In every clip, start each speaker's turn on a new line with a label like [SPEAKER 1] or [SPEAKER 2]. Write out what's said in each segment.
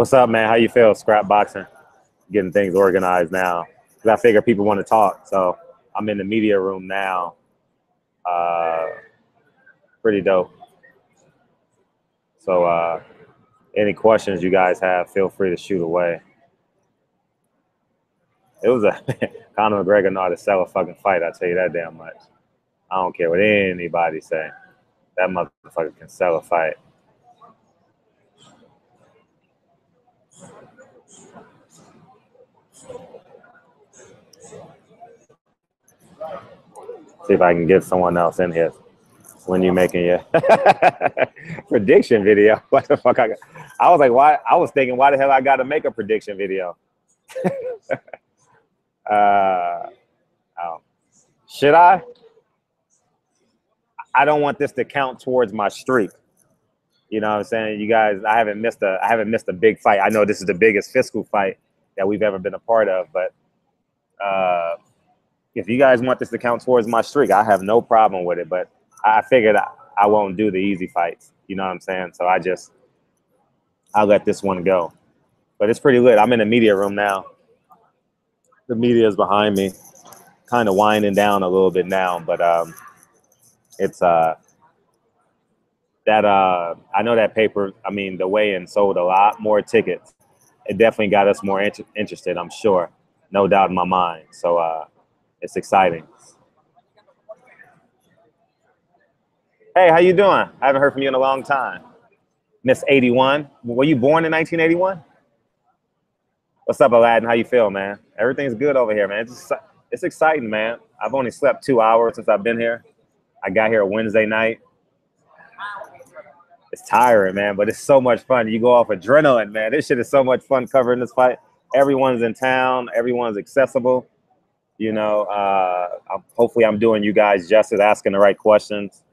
[SPEAKER 1] What's up, man? How you feel? Scrap boxing, getting things organized now. 'Cause I figure people want to talk, so I'm in the media room now. Pretty dope. So any questions you guys have, feel free to shoot away. It was a Conor McGregor know how to sell a fucking fight. I tell you that damn much. I don't care what anybody say. That motherfucker can sell a fight. See if I can get someone else in here when you're making your prediction video. What the fuck? I was like, why? I was thinking, why the hell I got to make a prediction video? Should I? I don't want this to count towards my streak. You know what I'm saying? You guys, I haven't missed a big fight. I know this is the biggest fiscal fight that we've ever been a part of, but if you guys want this to count towards my streak, I have no problem with it. But I figured I won't do the easy fights. You know what I'm saying? So I'll let this one go. But it's pretty lit. I'm in the media room now. The media is behind me, kind of winding down a little bit now. But it's I know that paper. I mean, the weigh-in sold a lot more tickets. It definitely got us more interested. I'm sure, no doubt in my mind. So it's exciting. Hey, how you doing? I haven't heard from you in a long time. Miss 81. Were you born in 1981? What's up, Aladdin? How you feel, man? Everything's good over here, man. It's exciting, man. I've only slept 2 hours since I've been here. I got here Wednesday night. It's tiring, man, but it's so much fun. You go off adrenaline, man. This shit is so much fun covering this fight. Everyone's in town. Everyone's accessible. You know, hopefully I'm doing you guys justice, asking the right questions.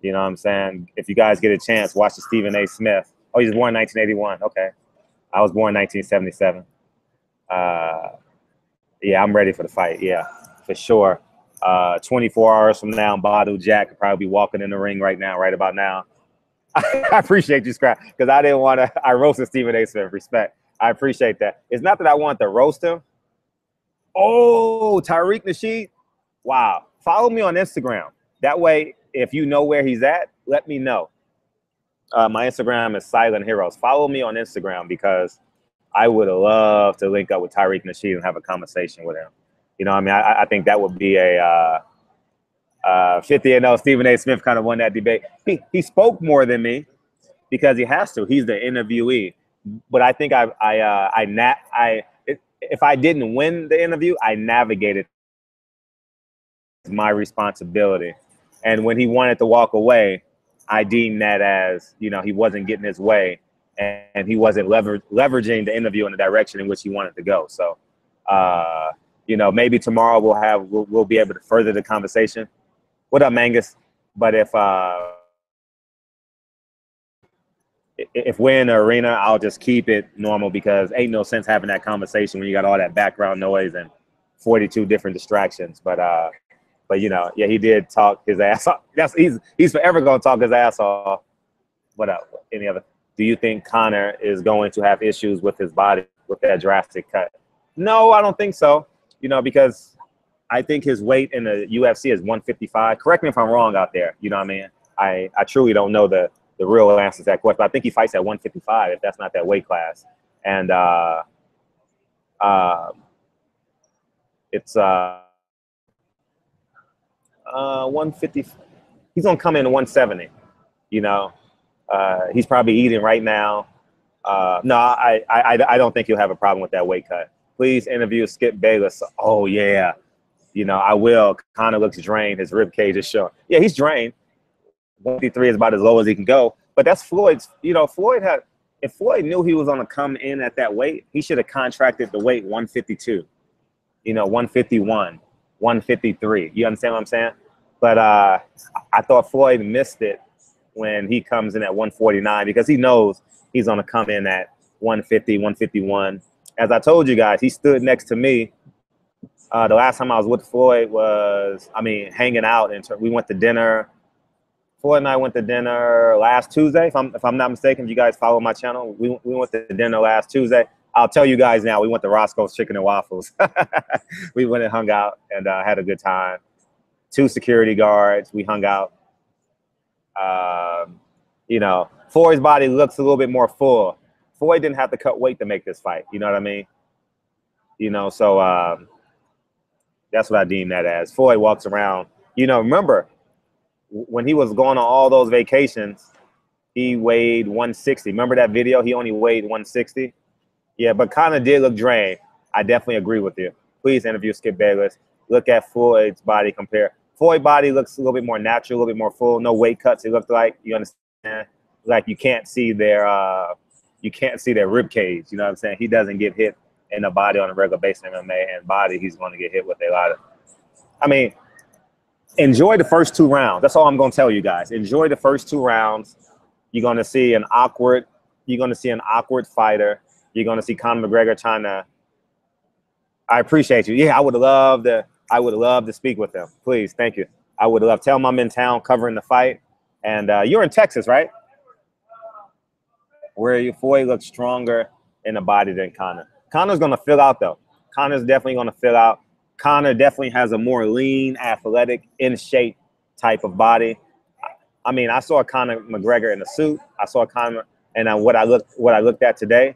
[SPEAKER 1] You know what I'm saying? If you guys get a chance, watch the Stephen A. Smith. Oh, he was born in 1981. Okay. I was born in 1977. Yeah, I'm ready for the fight. Yeah, for sure. 24 hours from now, Badu Jack could probably be walking in the ring right now, right about now. I appreciate you, Scrap, because I didn't want to. I roasted Stephen A. Smith. Respect. I appreciate that. It's not that I want to roast him. Oh, Tariq Nasheed. Wow. Follow me on Instagram. That way, if you know where he's at, let me know. My Instagram is Silent Heroes. Follow me on Instagram because I would love to link up with Tariq Nasheed and have a conversation with him. You know what I mean? I think that would be a 50-0. Stephen A. Smith kind of won that debate. He spoke more than me because he has to. He's the interviewee. But I think if I didn't win the interview, I navigated my responsibility. And when he wanted to walk away, I deemed that as, you know, he wasn't getting his way and he wasn't leveraging the interview in the direction in which he wanted to go. So, you know, maybe tomorrow we'll be able to further the conversation. What up, Mangus? But if we're in the arena, I'll just keep it normal because ain't no sense having that conversation when you got all that background noise and 42 different distractions. But you know, yeah, he did talk his ass off. He's forever gonna talk his ass off. What up? Any other? Do you think Conor is going to have issues with his body with that drastic cut? No, I don't think so. You know, because I think his weight in the UFC is 155. Correct me if I'm wrong out there. You know what I mean? I truly don't know the real answer to that question. But I think he fights at 155 if that's not that weight class. And it's 150. He's gonna come in at 170. You know, he's probably eating right now. No, I don't think he'll have a problem with that weight cut. Please interview Skip Bayless. Oh yeah, you know I will. Conor looks drained. His rib cage is short. Yeah, he's drained. 153 is about as low as he can go. But that's Floyd's. You know, if Floyd knew he was gonna come in at that weight, he should have contracted the weight 152. You know, 151. 153. You understand what I'm saying? But I thought Floyd missed it when he comes in at 149 because he knows he's going to come in at 150, 151. As I told you guys, he stood next to me. The last time I was with Floyd was, I mean, hanging out. And we went to dinner. Floyd and I went to dinner last Tuesday, if I'm not mistaken. If you guys follow my channel, we went to dinner last Tuesday. I'll tell you guys now, we went to Roscoe's Chicken and Waffles. We went and hung out and had a good time. 2 security guards. We hung out. You know, Floyd's body looks a little bit more full. Floyd didn't have to cut weight to make this fight. You know what I mean? You know, so that's what I deem that as. Floyd walks around. You know, remember, when he was going on all those vacations, he weighed 160. Remember that video? He only weighed 160. Yeah, but Conor did look drained. I definitely agree with you. Please interview Skip Bayless. Look at Floyd's body compare. Floyd's body looks a little bit more natural, a little bit more full. No weight cuts. It looked like, you understand? Like you can't see their rib cage. You know what I'm saying? He doesn't get hit in the body on a regular basis in MMA, and body he's going to get hit with a lot of. I mean, enjoy the first 2 rounds. That's all I'm going to tell you guys. Enjoy the first 2 rounds. You're going to see an awkward fighter. You're going to see Conor McGregor trying to. I appreciate you. Yeah, I would love to speak with him. Please, thank you. I would love. Tell him I'm in town covering the fight. And you're in Texas, right? Where Floyd looks stronger in the body than Conor. Conor's going to fill out, though. Conor's definitely going to fill out. Conor definitely has a more lean, athletic, in shape type of body. I mean, I saw Conor McGregor in a suit. I saw Conor, and what I looked at today,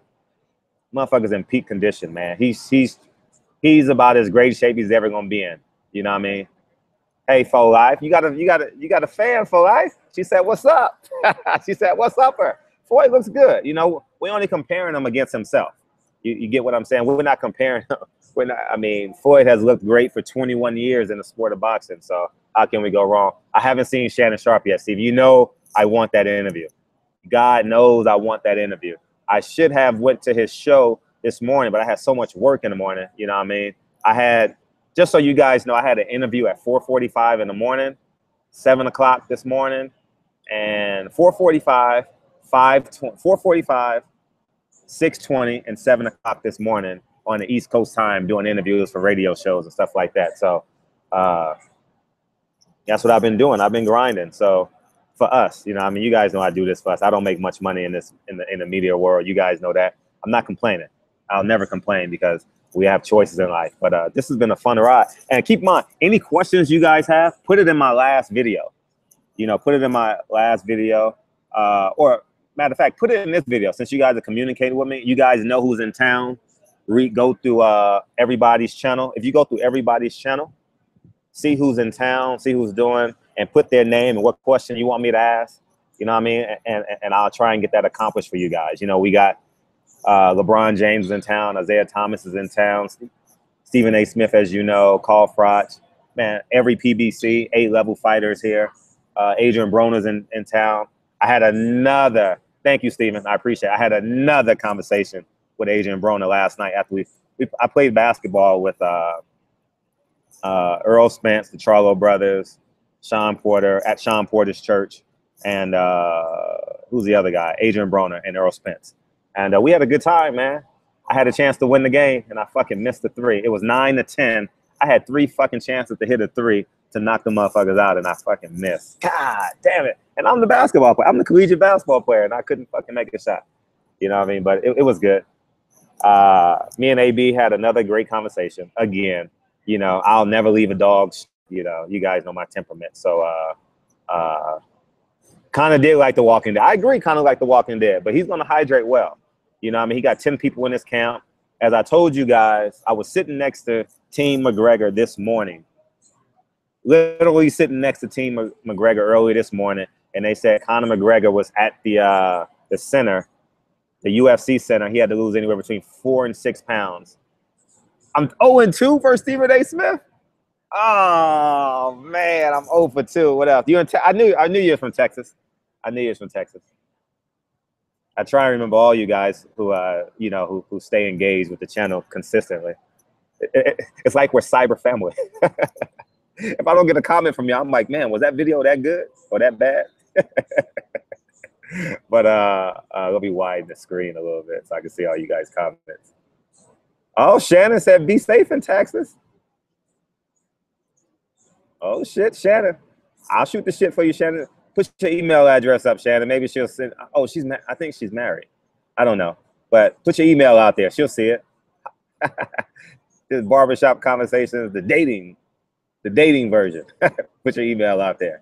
[SPEAKER 1] motherfucker's in peak condition, man. He's about as great shape he's ever gonna be in. You know what I mean? Hey, For Life, you got a fan, For Life? She said, "What's up?" She said, "What's up, her?" Floyd looks good. You know, we're only comparing him against himself. You get what I'm saying? We're not comparing him. I mean, Floyd has looked great for 21 years in the sport of boxing. So how can we go wrong? I haven't seen Shannon Sharp yet, Steve. You know I want that interview. God knows I want that interview. I should have went to his show this morning, but I had so much work in the morning. You know what I mean? I had, just so you guys know, I had an interview at 4:45 in the morning, 7 o'clock this morning, and 4:45, 4:45, 6:20, and 7 o'clock this morning on the East Coast time doing interviews for radio shows and stuff like that. So that's what I've been doing. I've been grinding. So for us, you know, I mean, you guys know I do this for us. I don't make much money in the media world. You guys know that. I'm not complaining. I'll never complain because we have choices in life. But this has been a fun ride. And keep in mind, any questions you guys have, put it in my last video. You know, put it in my last video. Or matter of fact, put it in this video. Since you guys are communicating with me, you guys know who's in town. Go through everybody's channel. If you go through everybody's channel, see who's in town, see who's doing, and put their name and what question you want me to ask. You know what I mean? And I'll try and get that accomplished for you guys. You know, we got LeBron James is in town, Isaiah Thomas is in town, Stephen A. Smith, as you know, Carl Froch, man, every PBC, 8-level fighters here. Adrian Broner's in town. I had another, thank you, Stephen, I appreciate it. I had another conversation with Adrian Broner last night after I played basketball with Earl Spence, the Charlo brothers, Sean Porter at Sean Porter's church, and who's the other guy? Adrian Broner and Earl Spence. And we had a good time, man. I had a chance to win the game, and I fucking missed the 3. It was 9-10. I had 3 fucking chances to hit a 3 to knock the motherfuckers out, and I fucking missed. God damn it. And I'm the basketball player. I'm the collegiate basketball player, and I couldn't fucking make a shot. You know what I mean? But it was good. Me and AB had another great conversation. Again, you know, I'll never leave a dog. You know, you guys know my temperament. So Conor did like The Walking Dead. I agree, Conor like The Walking Dead, but he's going to hydrate well. You know what I mean? He got 10 people in his camp. As I told you guys, I was sitting next to Team McGregor this morning. Literally sitting next to Team McGregor early this morning, and they said Conor McGregor was at the center, the UFC center. He had to lose anywhere between 4 and 6 pounds. I'm 0-2 versus Stephen A. Smith. Oh man, I'm 0 for 2. What else? I knew you were from Texas. I knew you were from Texas. I try and remember all you guys who you know who stay engaged with the channel consistently. It's like we're cyber family. If I don't get a comment from you, I'm like, man, was that video that good or that bad? But let me widen the screen a little bit so I can see all you guys' comments. Oh, Shannon said, be safe in Texas. Oh, shit, Shannon. I'll shoot the shit for you, Shannon. Put your email address up, Shannon. Maybe she'll send. Oh, I think she's married. I don't know, but put your email out there. She'll see it. This barbershop conversations, the dating version. Put your email out there.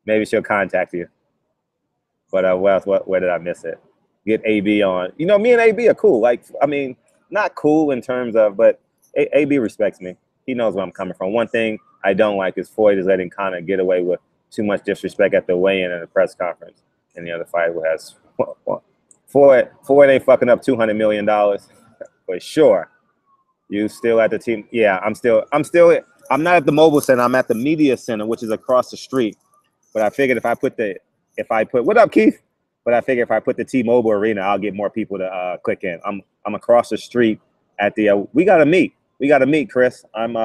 [SPEAKER 1] Maybe she'll contact you. But where did I miss it? Get AB on. You know, me and AB are cool. Like, I mean, not cool in terms of, but AB respects me. He knows where I'm coming from. One thing I don't like is Floyd is letting Conor get away with too much disrespect at the weigh-in and the press conference. And the other fight has Floyd ain't fucking up $200 million for sure. You still at the team? Yeah, I'm not at the Mobile Center. I'm at the Media Center, which is across the street. But I figured if I put what up, Keith? But I figure if I put the T-Mobile Arena, I'll get more people to click in. I'm across the street at the. We gotta meet. Chris. I'm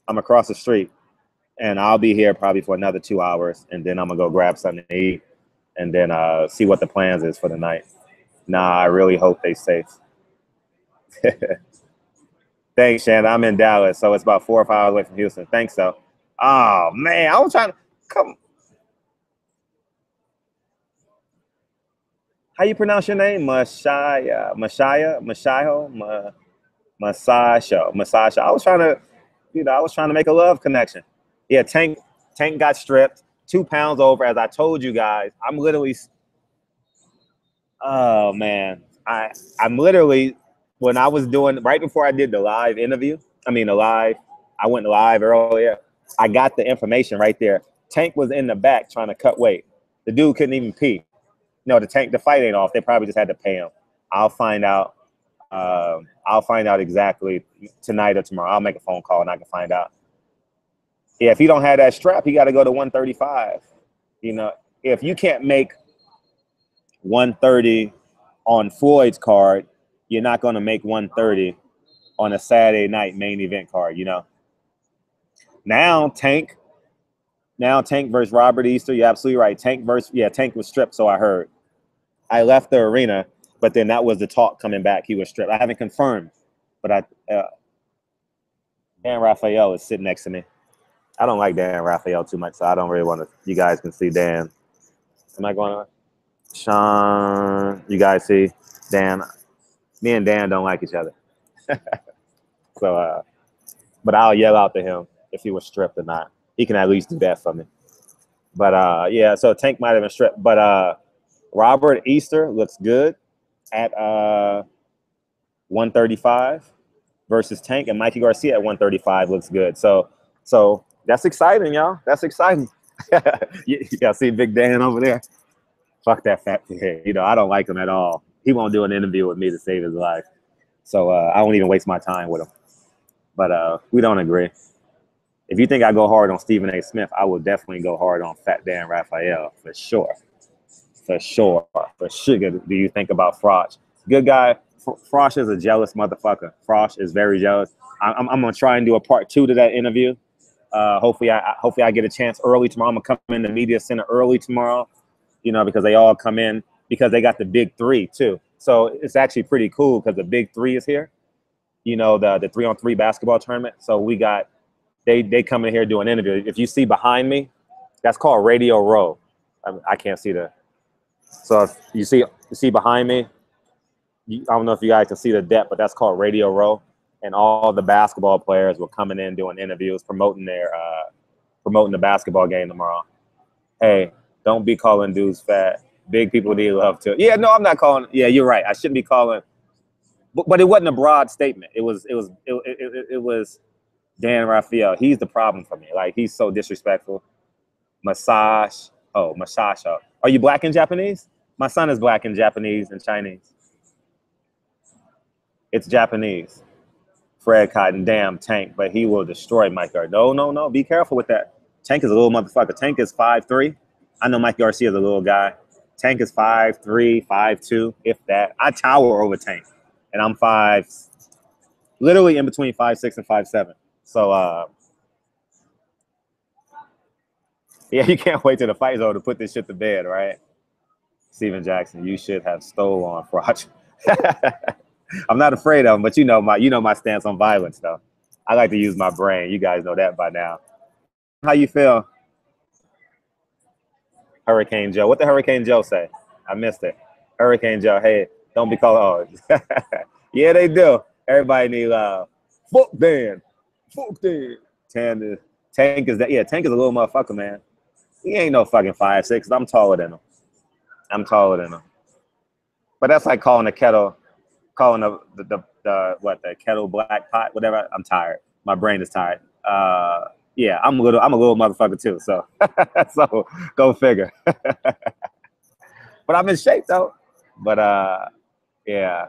[SPEAKER 1] across the street, and I'll be here probably for another 2 hours, and then I'm gonna go grab something to eat, and then see what the plans is for the night. Nah, I really hope they safe. Thanks, Shannon. I'm in Dallas, so it's about 4 or 5 hours away from Houston. Thanks, though. Oh man, I was trying to come. How you pronounce your name? Masasha. I was trying to make a love connection. Yeah, Tank got stripped, 2 pounds over, as I told you guys. I'm literally, oh man, I'm literally, when I was doing, right before I did the live interview, I went live earlier. I got the information right there. Tank was in the back trying to cut weight. The dude couldn't even pee. No, the fight ain't off. They probably just had to pay him. I'll find out. I'll find out exactly tonight or tomorrow. I'll make a phone call and I can find out. Yeah, if he don't have that strap, he got to go to 135. You know, if you can't make 130 on Floyd's card, you're not going to make 130 on a Saturday night main event card. You know. Now Tank versus Robert Easter. You're absolutely right. Tank was stripped, so I heard. I left the arena, but then that was the talk coming back. He was stripped. I haven't confirmed, but Dan Raphael is sitting next to me. I don't like Dan Raphael too much, so I don't really want to. You guys can see Dan. Am I going on? Sean, you guys see Dan. Me and Dan don't like each other. So, but I'll yell out to him if he was stripped or not. He can at least do that for me. But yeah, so Tank might have been stripped. But Robert Easter looks good at 135 versus Tank, and Mikey Garcia at 135 looks good. So that's exciting, y'all. That's exciting. Y'all see Big Dan over there? Fuck that fat kid. You know, I don't like him at all. He won't do an interview with me to save his life. So I won't even waste my time with him. But we don't agree. If you think I go hard on Stephen A. Smith, I will definitely go hard on Fat Dan Raphael for sure. For sure. Do you think about Frosh? Good guy. Frosh is a jealous motherfucker. Frosh is very jealous. I'm gonna try and do a part 2 to that interview. Hopefully I get a chance early tomorrow. I'm gonna come in the media center early tomorrow. You know, because they all come in because they got the big 3 too. So it's actually pretty cool because the big 3 is here. You know, the 3-on-3 basketball tournament. So we got. They come in here doing an interview. If you see behind me, that's called Radio Row. I can't see the. So if you see behind me, I don't know if you guys can see the depth, but that's called Radio Row. And all the basketball players were coming in doing interviews, promoting the basketball game tomorrow. Hey, don't be calling dudes fat. Big people need love too. Yeah, no, I'm not calling. Yeah, you're right. I shouldn't be calling. But it wasn't a broad statement. It was Dan Raphael, he's the problem for me. Like, he's so disrespectful. Masasha. Are you black and Japanese? My son is black and Japanese and Chinese. It's Japanese. Fred Cotton, damn Tank, but he will destroy Mike Garcia. No. Be careful with that. Tank is a little motherfucker. Tank is 5'3". I know Mike Garcia is a little guy. Tank is 5'3", 5'2", if that. I tower over Tank. And I'm literally in between 5'6" and 5'7". So, yeah, you can't wait till the fight's over to put this shit to bed, right? Steven Jackson, you should have stole on Froch. I'm not afraid of him, but you know my stance on violence, though. I like to use my brain. You guys know that by now. How you feel? Hurricane Joe. What did Hurricane Joe say? I missed it. Hurricane Joe. Hey, don't be called. Oh, yeah, they do. Everybody need love. Fuck Dan. Fuck Dan. Tank is that? Yeah, Tank is a little motherfucker, man. He ain't no fucking 5'6". I'm taller than him. I'm taller than him. But that's like calling the kettle the kettle black pot, whatever. I'm tired. My brain is tired. Yeah, I'm a little motherfucker too. So, so go figure. But I'm in shape though. But yeah.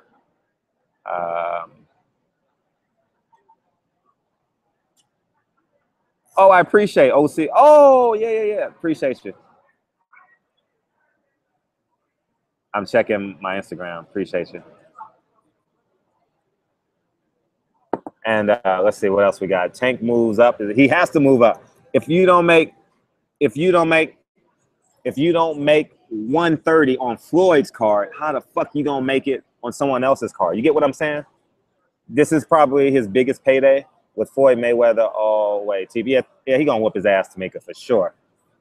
[SPEAKER 1] Oh, I appreciate OC. Oh, yeah. Appreciate you. I'm checking my Instagram. Appreciate you. And let's see what else we got. Tank moves up. He has to move up. If you don't make 130 on Floyd's card, how the fuck you gonna make it on someone else's card? You get what I'm saying? This is probably his biggest payday with Floyd Mayweather all way. TV, yeah, he gonna whoop his ass to make it for sure.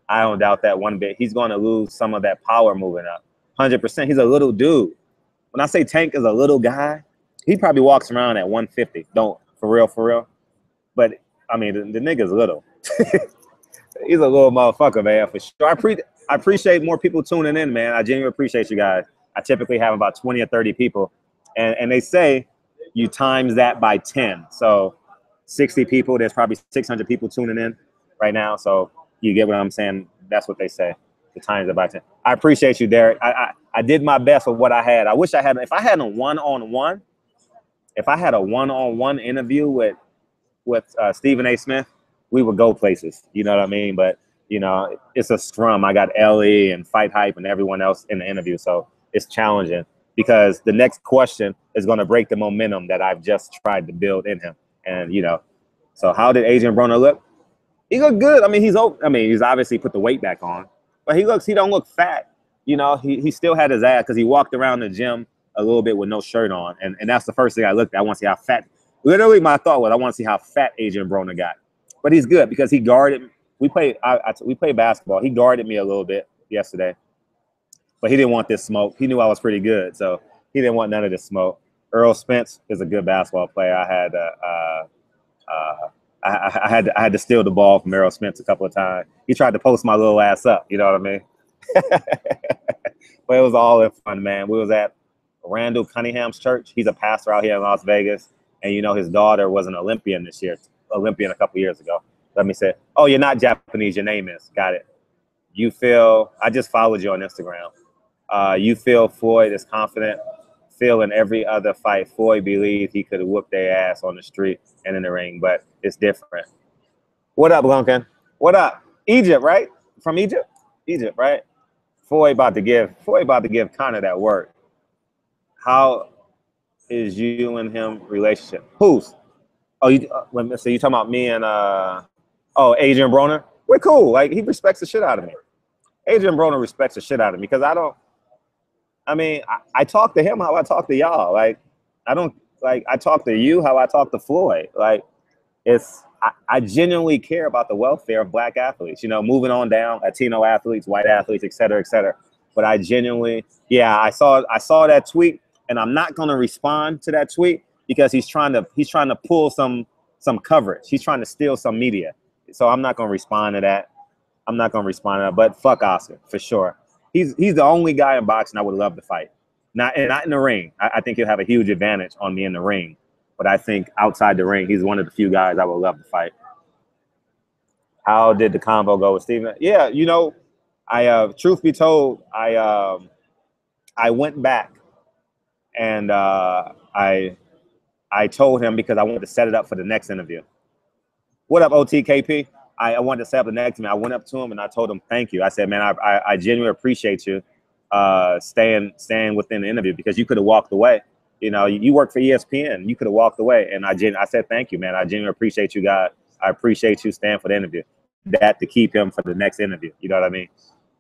[SPEAKER 1] I don't doubt that one bit. He's gonna lose some of that power moving up. 100%. He's a little dude. When I say Tank is a little guy, he probably walks around at 150. Don't for real. But I mean, the nigga's little. He's a little motherfucker, man, for sure. I appreciate more people tuning in, man. I genuinely appreciate you guys. I typically have about 20 or 30 people, and they say you times that by 10. So 60 people. There's probably 600 people tuning in right now. So you get what I'm saying? That's what they say. The times it by 10. I appreciate you, Derek. I did my best with what I had. I wish I had. If I had a one-on-one interview with Stephen A. Smith, we would go places. You know what I mean? But you know, it's a scrum. I got Ellie and Fight Hype and everyone else in the interview, so it's challenging because the next question is going to break the momentum that I've just tried to build in him. And you know, so how did Adrian Broner look? He looked good. I mean, he's obviously put the weight back on, but he don't look fat. You know, he still had his ass because he walked around the gym a little bit with no shirt on, and that's the first thing I looked at. I want to see how fat. Literally, my thought was I want to see how fat Adrian Broner got. But he's good because he guarded. We played basketball. He guarded me a little bit yesterday, but he didn't want this smoke. He knew I was pretty good, so he didn't want none of this smoke. Earl Spence is a good basketball player. I had to steal the ball from Earl Spence a couple of times. He tried to post my little ass up. You know what I mean? But it was all in fun, man. We was at Randall Cunningham's church. He's a pastor out here in Las Vegas, and you know his daughter was an Olympian a couple of years ago. Let me say, oh, you're not Japanese. Your name is. Got it. I just followed you on Instagram. You feel Floyd is confident. Phil in every other fight, Floyd believed he could whoop their ass on the street and in the ring, but it's different. What up, Lunkin? What up? Egypt, right? From Egypt? Egypt, right? Floyd about to give Conor that work. How is you and him relationship? Who's? Oh, you talking about me and Adrian Broner? We're cool. Like, he respects the shit out of me. Adrian Broner respects the shit out of me because I talk to him how I talk to y'all. Like, I talk to you how I talk to Floyd. Like, I genuinely care about the welfare of black athletes, you know, moving on down, Latino athletes, white athletes, et cetera, et cetera. But I genuinely, I saw that tweet, and I'm not going to respond to that tweet because he's trying to pull some coverage. He's trying to steal some media. So I'm not going to respond to that. But fuck Oscar, for sure. He's the only guy in boxing I would love to fight. Not in the ring. I think he'll have a huge advantage on me in the ring. But I think outside the ring, he's one of the few guys I would love to fight. How did the combo go with Steven? Yeah, you know, truth be told, I went back and I told him because I wanted to set it up for the next interview. What up, OTKP? I wanted to set up the next interview. I went up to him and I told him, thank you. I said, man, I genuinely appreciate you staying within the interview because you could have walked away. You know, you work for ESPN. You could have walked away. And I said, thank you, man. I genuinely appreciate you guys. I appreciate you staying for the interview. That to keep him for the next interview. You know what I mean?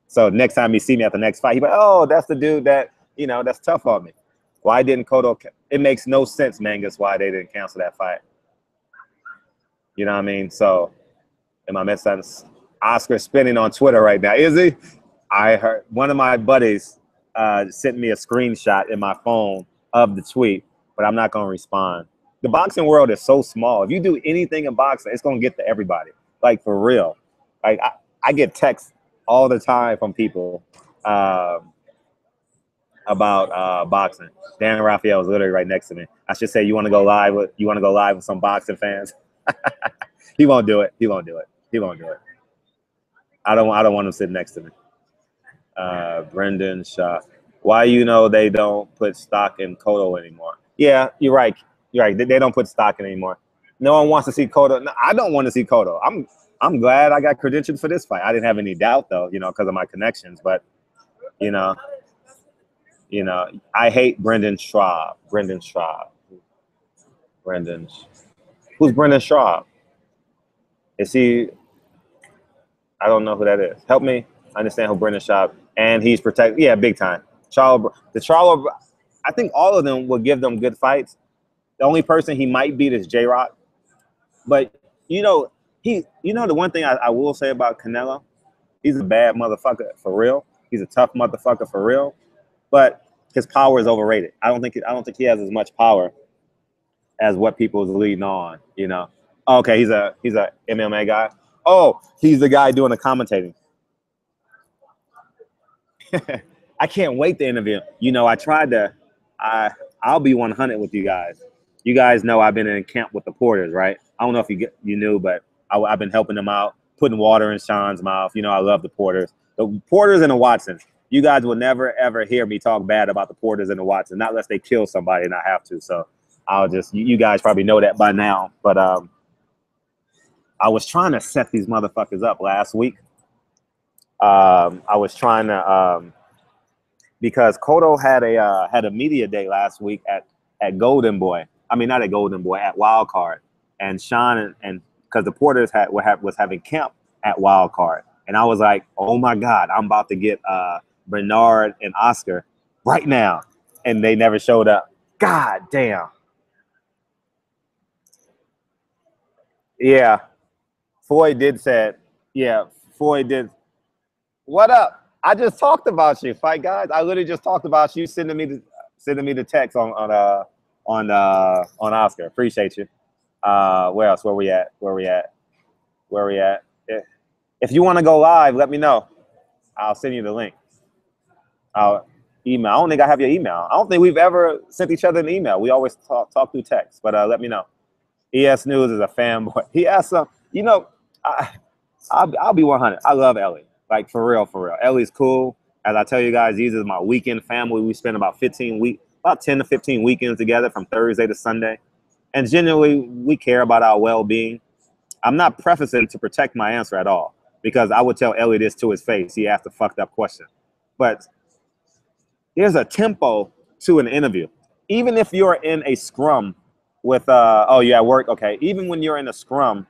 [SPEAKER 1] So next time you see me at the next fight, he's like, oh, that's the dude that, you know, that's tough on me. Why didn't Cotto? It makes no sense, Mangus, why they didn't cancel that fight. You know what I mean? So, am I missing? Oscar spinning on Twitter right now. Is he? I heard one of my buddies sent me a screenshot in my phone of the tweet, but I'm not going to respond. The boxing world is so small. If you do anything in boxing, it's going to get to everybody. Like, for real. Like, I get texts all the time from people about boxing. Dan Raphael is literally right next to me. I should say, you want to go live with some boxing fans? He won't do it. He won't do it. He won't do it. I don't want him sitting next to me. Brendan Shaw. Why they don't put stock in Cotto anymore? Yeah, you're right. You're right. They don't put stock in anymore. No one wants to see Cotto. No, I don't want to see Cotto. I'm glad I got credentials for this fight. I didn't have any doubt though, because of my connections. But I hate Brendan Schaub. Who's Brendan Schaub? Is he? I don't know who that is. Help me understand who Brendan Schaub. And he's protected. Yeah, big time. Charlo, I think all of them will give them good fights. The only person he might beat is J-Rock. But, the one thing I will say about Canelo, he's a bad motherfucker for real. He's a tough motherfucker for real. But his power is overrated. I don't think he has as much power as what people is leading on, Okay, he's a MMA guy. Oh, he's the guy doing the commentating. I can't wait to interview him. I'll be 100 with you guys. You guys know I've been in camp with the Porters, right? I don't know if you knew, but I've been helping them out, putting water in Sean's mouth. I love the Porters. The Porters and the Watsons. You guys will never, ever hear me talk bad about the Porters and the Watsons, not unless they kill somebody and I have to. So you guys probably know that by now. But I was trying to set these motherfuckers up last week. I was trying to because Cotto had a media day last week at Golden Boy. I mean, not at Golden Boy, at Wild Card. And Sean and because the Porters was having camp at Wild Card, and I was like, oh my God, I'm about to get Bernard and Oscar right now, and they never showed up. God damn. Yeah, Floyd did say, yeah, Floyd did. What up? I just talked about you, Fight Guys. I literally just talked about you sending me the text on Oscar. Appreciate you. Where else? Where we at? If you want to go live, let me know. I'll send you the link. I'll email. I don't think I have your email. I don't think we've ever sent each other an email. We always talk through text. But let me know. ES News is a fanboy. He asked some. I'll be 100. I love Ellie. Like, for real. Ellie's cool. As I tell you guys, these is my weekend family. We spend about 10 to 15 weekends together from Thursday to Sunday. And generally, we care about our well-being. I'm not prefacing to protect my answer at all, because I would tell Ellie this to his face. He asked a fucked up question. But there's a tempo to an interview. Even if you're in a scrum with, you're at work, okay. Even when you're in a scrum,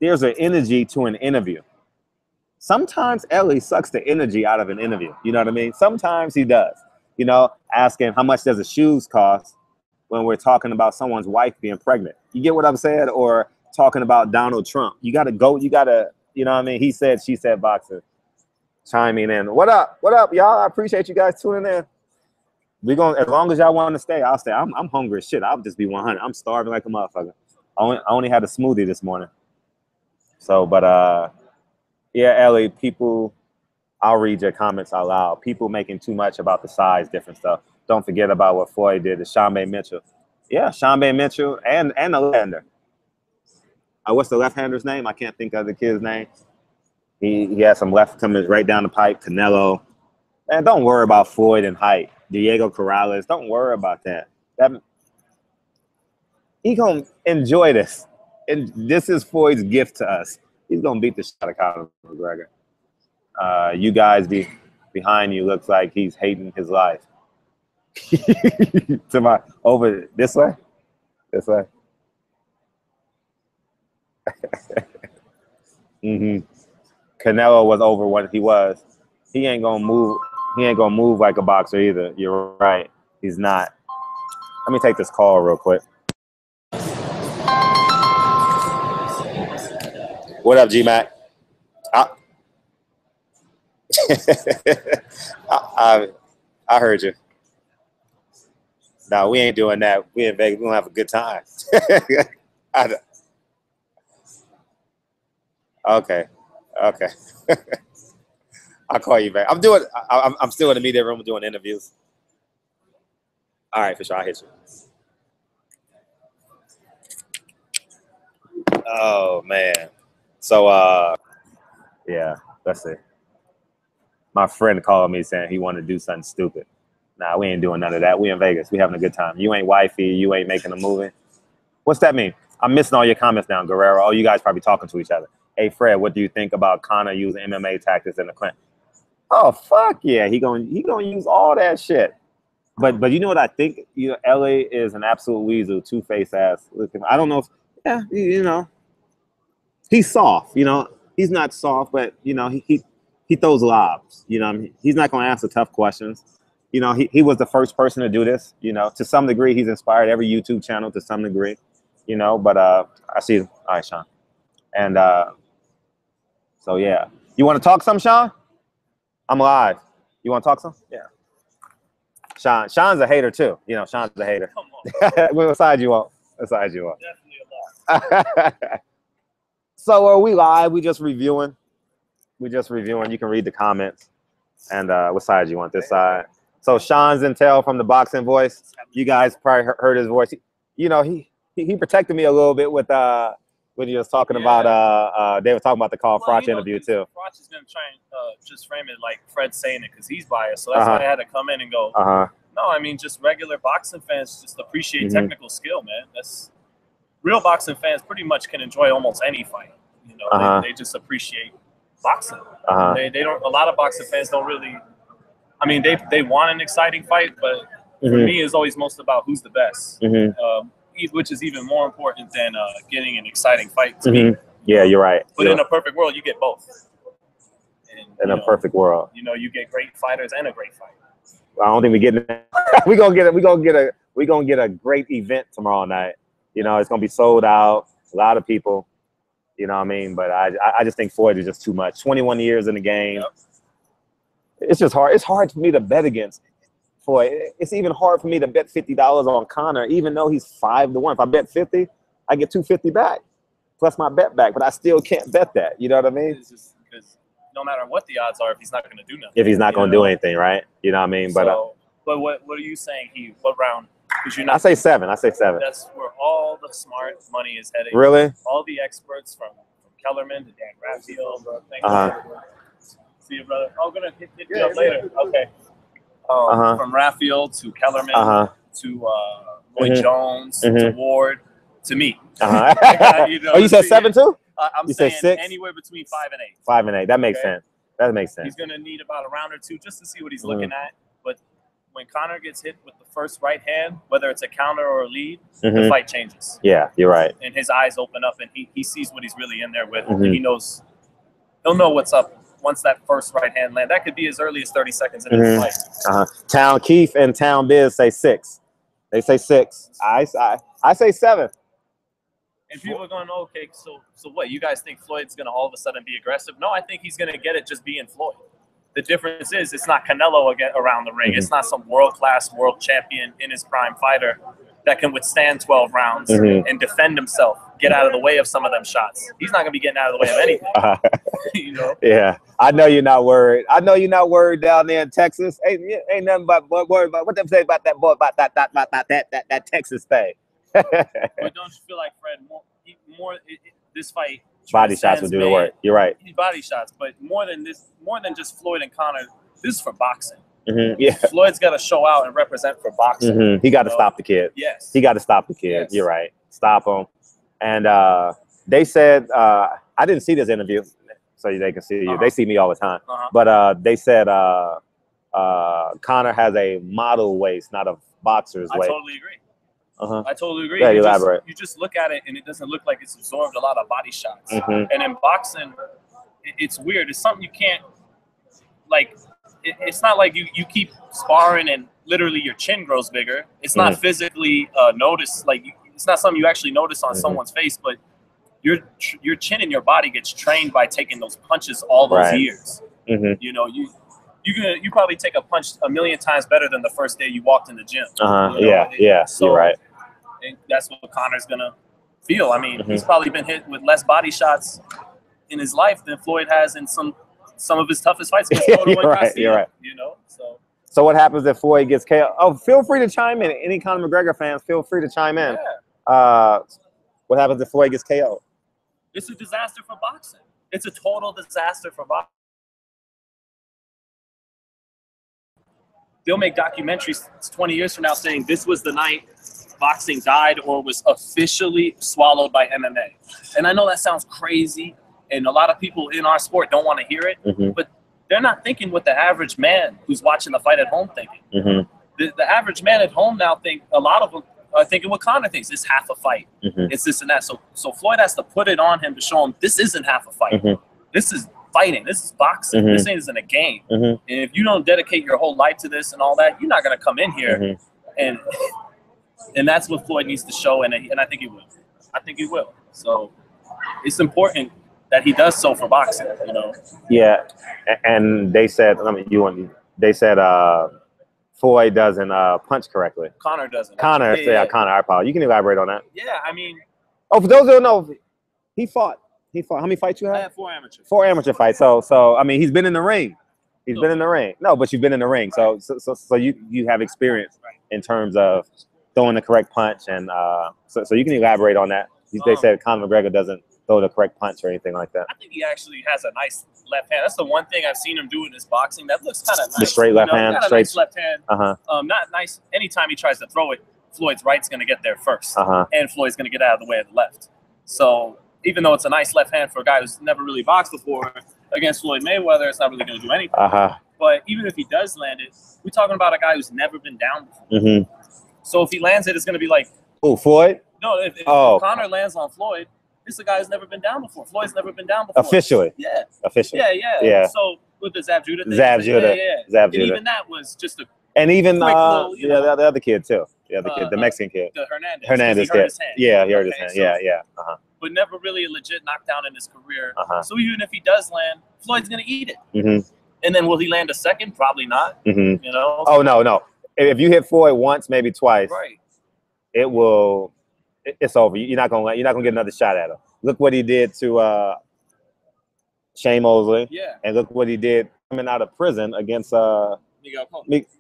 [SPEAKER 1] there's an energy to an interview. Sometimes Ellie sucks the energy out of an interview. You know what I mean? Sometimes he does. Asking how much does the shoes cost when we're talking about someone's wife being pregnant. You get what I'm saying? Or talking about Donald Trump. You got to go. You got to, you know what I mean? He said, she said, boxer. Chiming in. What up, y'all? I appreciate you guys tuning in. We're going, as long as y'all want to stay, I'll stay. I'm hungry as shit. I'll just be 100. I'm starving like a motherfucker. I only had a smoothie this morning. So, but, yeah, Ellie, people, I'll read your comments out loud. People making too much about the size, different stuff. Don't forget about what Floyd did to Shambe Mitchell. Yeah, Shambe Mitchell and the left-hander. What's the left-hander's name? I can't think of the kid's name. He has some left coming right down the pipe. Canelo. Man, don't worry about Floyd and height. Diego Corrales. Don't worry about that. He gonna enjoy this. And this is Floyd's gift to us. He's gonna beat the shit out of Conor McGregor. You guys behind you looks like he's hating his life. To my over this way. Canelo was over what he was. He ain't gonna move. He ain't gonna move like a boxer either. You're right. He's not. Let me take this call real quick. What up, G-Mac? I heard you. No, we ain't doing that. We in Vegas. We gonna have a good time. Okay. Okay. I'll call you back. I'm still in the media room doing interviews. All right, for sure. I'll hit you. Oh man. So yeah, let's see. My friend called me saying he wanted to do something stupid. Nah, we ain't doing none of that. We in Vegas. We having a good time. You ain't wifey. You ain't making a movie. What's that mean? I'm missing all your comments now, Guerrero. Oh, you guys probably talking to each other. Hey, Fred, what do you think about Conor using MMA tactics in the clinic? Oh, fuck yeah. He gonna use all that shit. But you know what I think? You know, LA is an absolute weasel, two-faced ass. I don't know if, yeah, you know, he's soft. You know, he's not soft, but, you know, he throws lobs. You know, he's not going to answer tough questions. You know, he was the first person to do this. You know, to some degree, he's inspired every YouTube channel to some degree. You know, but I see. All right, Sean. And so yeah, you want to talk some, Sean? I'm live. You want to talk some? Yeah. Sean's a hater too. You know, Sean's a hater. Come on. What side you on? What side you on? Definitely a lot. So are we live? We just reviewing. We just reviewing. You can read the comments. And what side you want? This side. So Sean's intel from the Boxing Voice. You guys probably heard his voice. You know, he protected me a little bit with when he was talking about they were talking about the Carl Froch interview too.
[SPEAKER 2] Froch is gonna try and just frame it like Fred's saying it because he's biased, so that's why I had to come in and go. No, I mean just regular boxing fans just appreciate technical skill, man. That's real boxing fans pretty much can enjoy almost any fight. You know, they just appreciate boxing. They don't. A lot of boxing fans don't really. I mean, they want an exciting fight, but for me, it's always most about who's the best. Which is even more important than getting an exciting fight to me.
[SPEAKER 1] Yeah, you're right.
[SPEAKER 2] But in a perfect world, you get both. And,
[SPEAKER 1] in a perfect world,
[SPEAKER 2] you know, you get great fighters and a great fight.
[SPEAKER 1] I don't think we're getting that. We're gonna get a great event tomorrow night. You know, it's gonna be sold out. A lot of people. You know what I mean? But I just think Floyd is just too much. 21 years in the game. Yep. It's just hard. It's hard for me to bet against Floyd. It's even hard for me to bet $50 on Conor, even though he's 5-1. If I bet 50, I get $250 back, plus my bet back. But I still can't bet that. You know what I mean?
[SPEAKER 2] It's just because no matter what the odds are, if he's not going to do nothing,
[SPEAKER 1] if he's not going to do anything, right? You know what I mean?
[SPEAKER 2] So, but what are you saying? What round? Because you're not.
[SPEAKER 1] I say 7. I say 7.
[SPEAKER 2] That's where all the smart money is heading.
[SPEAKER 1] Really?
[SPEAKER 2] All the experts from Kellerman to Dan Rafael. See you, brother. I'm gonna hit you up later. Okay. From Rafael to Kellerman to Lloyd Jones to Ward to me.
[SPEAKER 1] You know, oh, you said 7 too?
[SPEAKER 2] I'm
[SPEAKER 1] you
[SPEAKER 2] saying
[SPEAKER 1] say 6?
[SPEAKER 2] Anywhere between 5 and 8.
[SPEAKER 1] 5 and 8. That makes sense. That makes sense.
[SPEAKER 2] He's gonna need about a round or two just to see what he's looking at. But when Conor gets hit with the first right hand, whether it's a counter or a lead, the fight changes.
[SPEAKER 1] Yeah, you're right.
[SPEAKER 2] And his eyes open up, and he sees what he's really in there with. And he knows he'll know what's up. Once that first right hand land, that could be as early as 30 seconds into the fight.
[SPEAKER 1] Town Keith and Town Biz say 6. They say 6. I say 7.
[SPEAKER 2] And people are going, okay, so what? You guys think Floyd's going to all of a sudden be aggressive? No, I think he's going to get it just being Floyd. The difference is it's not Canelo around the ring. It's not some world-class, world champion in his prime fighter that can withstand 12 rounds and defend himself, get out of the way of some of them shots. He's not going to be getting out of the way of anything. You know? Yeah,
[SPEAKER 1] I know you're not worried. I know you're not worried down there in Texas. Ain't nothing but worried about what they say about that boy, about that Texas thing.
[SPEAKER 2] But don't you feel like, Fred, this fight
[SPEAKER 1] body shots will do the work. You're right.
[SPEAKER 2] Body shots, but more than just Floyd and Conor, this is for boxing.
[SPEAKER 1] Yeah,
[SPEAKER 2] Floyd's got to show out and represent for boxing.
[SPEAKER 1] He got to stop the kid.
[SPEAKER 2] Yes,
[SPEAKER 1] he got to stop the kid. Yes. You're right. Stop him. And they said I didn't see this interview, so they can see you. They see me all the time. But they said Conor has a model waist, not a boxer's waist.
[SPEAKER 2] I totally agree. I totally agree.
[SPEAKER 1] Yeah, elaborate.
[SPEAKER 2] You just look at it, and it doesn't look like it's absorbed a lot of body shots. And in boxing, it's weird. It's something you can't like. It's not like you keep sparring and literally your chin grows bigger. It's not physically noticed. Like it's not something you actually notice on someone's face, but your chin and your body gets trained by taking those punches all those years. You know, you probably take a punch a million times better than the first day you walked in the gym. You know?
[SPEAKER 1] Yeah. So, you're right.
[SPEAKER 2] And that's what Conor's gonna feel. I mean, he's probably been hit with less body shots in his life than Floyd has in some of his toughest fights.
[SPEAKER 1] You're right.
[SPEAKER 2] You know,
[SPEAKER 1] so what happens if Floyd gets KO? Oh, feel free to chime in. Any Conor McGregor fans, feel free to chime in. What happens if Floyd gets KO?
[SPEAKER 2] It's a disaster for boxing. It's a total disaster for boxing. They'll make documentaries 20 years from now saying this was the night boxing died or was officially swallowed by MMA. And I know that sounds crazy, and a lot of people in our sport don't want to hear it, but they're not thinking what the average man who's watching the fight at home thinking. The average man at home now a lot of them are thinking what Conor thinks. It's half a fight. It's this and that. So Floyd has to put it on him to show him this isn't half a fight. This is fighting. This is boxing. This isn't a game. And if you don't dedicate your whole life to this and all that, you're not going to come in here. And that's what Floyd needs to show, and I think he will. I think he will. So it's important that he does so for boxing, you know. Yeah,
[SPEAKER 1] and they said, they said Floyd doesn't punch correctly.
[SPEAKER 2] Conor doesn't.
[SPEAKER 1] Conor, Conor, I apologize. You can elaborate on that.
[SPEAKER 2] Yeah, I mean.
[SPEAKER 1] Oh, for those who don't know, he fought. How many fights you had?
[SPEAKER 2] I had 4 amateur.
[SPEAKER 1] 4 amateur fights. So I mean, he's been in the ring. He's been in the ring. No, but you've been in the ring. So you have experience in terms of throwing the correct punch, and so you can elaborate on that. They said Conor McGregor doesn't throw the correct punch or anything like that.
[SPEAKER 2] I think he actually has a nice left hand. That's the one thing I've seen him do in his boxing that looks kind of nice.
[SPEAKER 1] The straight left hand,
[SPEAKER 2] straight nice left hand. Not nice. Anytime he tries to throw it, Floyd's right's going to get there first, and Floyd's going to get out of the way of the left. So even though it's a nice left hand for a guy who's never really boxed before against Floyd Mayweather, it's not really going to do anything. But even if he does land it, we're talking about a guy who's never been down before. So if he lands it, it's going to be like,
[SPEAKER 1] oh, Floyd?
[SPEAKER 2] No, if Conor lands on Floyd, this is a guy who's never been down before. Floyd's never been down before.
[SPEAKER 1] Officially?
[SPEAKER 2] Yeah.
[SPEAKER 1] Officially?
[SPEAKER 2] Yeah. So with the Zab Judah thing.
[SPEAKER 1] Zab Judah.
[SPEAKER 2] And even that was just a
[SPEAKER 1] and even
[SPEAKER 2] quick little,
[SPEAKER 1] the other kid too. The other kid, the Mexican kid.
[SPEAKER 2] The Hernandez.
[SPEAKER 1] Hernandez
[SPEAKER 2] kid.
[SPEAKER 1] Yeah, he hurt his hand. Yeah.
[SPEAKER 2] But never really a legit knockdown in his career. So even if he does land, Floyd's going to eat it. And then will he land a second? Probably not. You know?
[SPEAKER 1] Oh, no. If you hit Floyd once, maybe twice, it will. It's over. You're not gonna get another shot at him. Look what he did to Shane Mosley. And look what he did coming out of prison against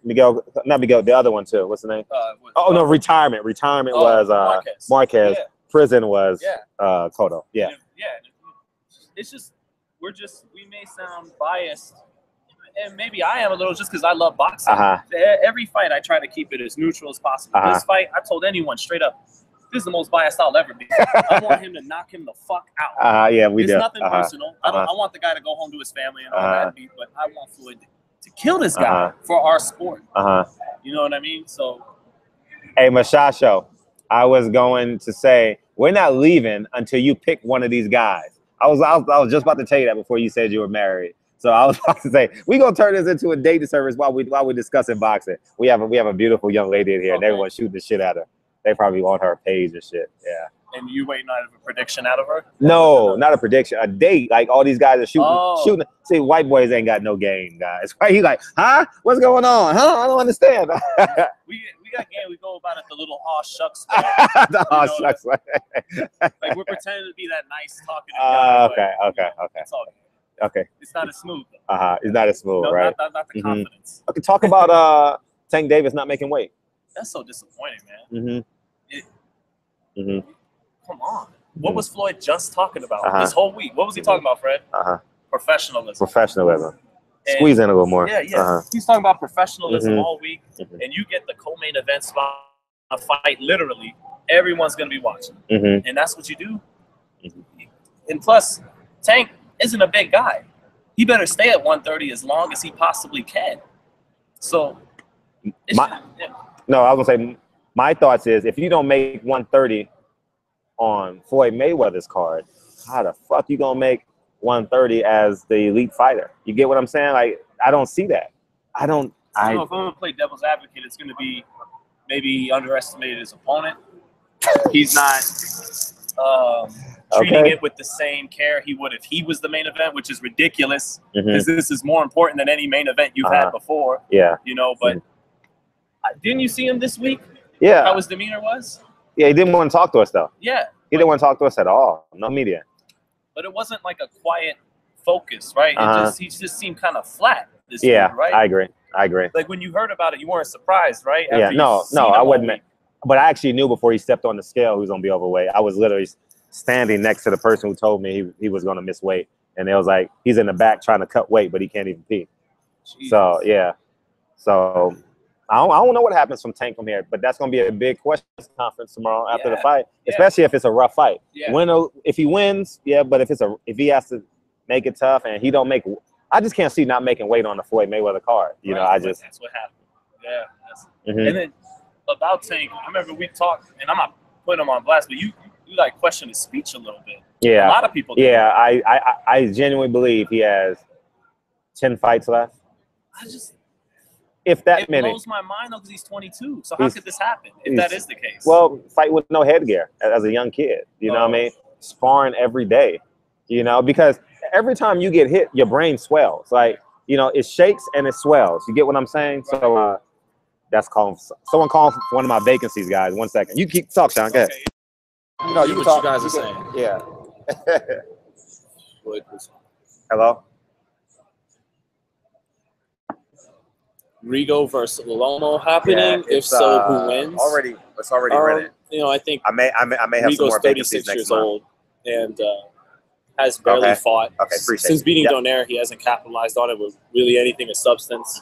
[SPEAKER 1] Miguel, not Miguel, the other one too. What's the name? Retirement. Retirement was Marquez. Prison was Cotto.
[SPEAKER 2] It's just we may sound biased, and maybe I am a little just because I love boxing. Every fight I try to keep it as neutral as possible. This fight, I told anyone straight up, this is the most biased I'll ever be. I want him to knock him the fuck out.
[SPEAKER 1] It's
[SPEAKER 2] nothing personal. I want the guy to go home to his family and all that, but I want Floyd to kill this guy for our sport. You know what I mean? So,
[SPEAKER 1] hey, Mashasho, I was going to say we're not leaving until you pick one of these guys. I was just about to tell you that before you said you were married. So I was about to say we're gonna turn this into a dating service while we're discussing boxing. We have a beautiful young lady in here, and everyone's shooting the shit at her. They probably want her page and shit. Yeah.
[SPEAKER 2] And you waiting on a prediction out of her?
[SPEAKER 1] No, not a prediction. A date. Like all these guys are shooting. See, white boys ain't got no game, guys. Right? He's like, huh? What's going on? Huh? I don't understand.
[SPEAKER 2] we got game. We go about it the little aw shucks way.
[SPEAKER 1] The aw shucks way.
[SPEAKER 2] Like we're pretending to be that nice talking guy.
[SPEAKER 1] Okay.
[SPEAKER 2] It's all good.
[SPEAKER 1] Okay.
[SPEAKER 2] It's not as smooth.
[SPEAKER 1] It's not as smooth, right?
[SPEAKER 2] Not the confidence.
[SPEAKER 1] Okay, talk about Tank Davis not making weight.
[SPEAKER 2] That's so disappointing, man. Come on. What was Floyd just talking about this whole week? What was he talking about, Fred? Professionalism. Squeeze in a little more. He's talking about professionalism all week, and you get the co-main event spot, a fight, literally, everyone's going to be watching. And that's what you do. And plus, Tank isn't a big guy. He better stay at 130 as long as he possibly can. So, no,
[SPEAKER 1] I was going to say, my thoughts is if you don't make 130 on Floyd Mayweather's card, how the fuck you going to make 130 as the elite fighter? You get what I'm saying? Like, I don't see that. If I'm
[SPEAKER 2] going to play devil's advocate, it's going to be maybe he underestimated his opponent. He's not treating it with the same care he would if he was the main event, which is ridiculous because this is more important than any main event you've had before.
[SPEAKER 1] Yeah.
[SPEAKER 2] You know, but didn't you see him this week?
[SPEAKER 1] Yeah.
[SPEAKER 2] How his demeanor was?
[SPEAKER 1] Yeah, he didn't want to talk to us, though.
[SPEAKER 2] Yeah.
[SPEAKER 1] He didn't want to talk to us at all. No media.
[SPEAKER 2] But it wasn't like a quiet focus, right? He just seemed kind of flat this week, right?
[SPEAKER 1] I agree. I agree.
[SPEAKER 2] Like when you heard about it, you weren't surprised, right?
[SPEAKER 1] Yeah, no, I wasn't. But I actually knew before he stepped on the scale he was going to be overweight. I was literally standing next to the person who told me he was going to miss weight. And it was like, he's in the back trying to cut weight, but he can't even pee. Jesus. So, yeah. So, I don't know what happens from Tank from here, but that's going to be a big question conference tomorrow after the fight, especially if it's a rough fight. Yeah. If he wins, but if he has to make it tough and he don't make – I just can't see not making weight on the Floyd Mayweather card. You know,
[SPEAKER 2] that's what happened. Yeah. And then about Tank, I remember we talked, and I'm not putting him on blast, but you like question his speech a little bit.
[SPEAKER 1] Yeah.
[SPEAKER 2] A lot of people do.
[SPEAKER 1] Yeah, I genuinely believe he has 10 fights left. If that many.
[SPEAKER 2] It blows my mind though because he's 22. So how could this happen if that is the case?
[SPEAKER 1] Well, fight with no headgear as a young kid. You know what I mean? Sparring every day. You know, because every time you get hit, your brain swells. Like, you know, it shakes and it swells. You get what I'm saying? Right. So that's calling. Someone calling for one of my vacancies, guys. 1 second. You keep talk, Sean. Go ahead. You know, you can talk.
[SPEAKER 2] What you guys are saying.
[SPEAKER 1] Yeah. Hello?
[SPEAKER 2] Rigo versus Lomo happening. If so, who wins?
[SPEAKER 1] It's already rented.
[SPEAKER 2] You know, I think
[SPEAKER 1] I may have
[SPEAKER 2] Rigo's
[SPEAKER 1] some more vacancies
[SPEAKER 2] 36
[SPEAKER 1] next
[SPEAKER 2] years
[SPEAKER 1] month.
[SPEAKER 2] old and has barely fought.
[SPEAKER 1] Okay, appreciate
[SPEAKER 2] Since beating Donaire, he hasn't capitalized on it with really anything of substance.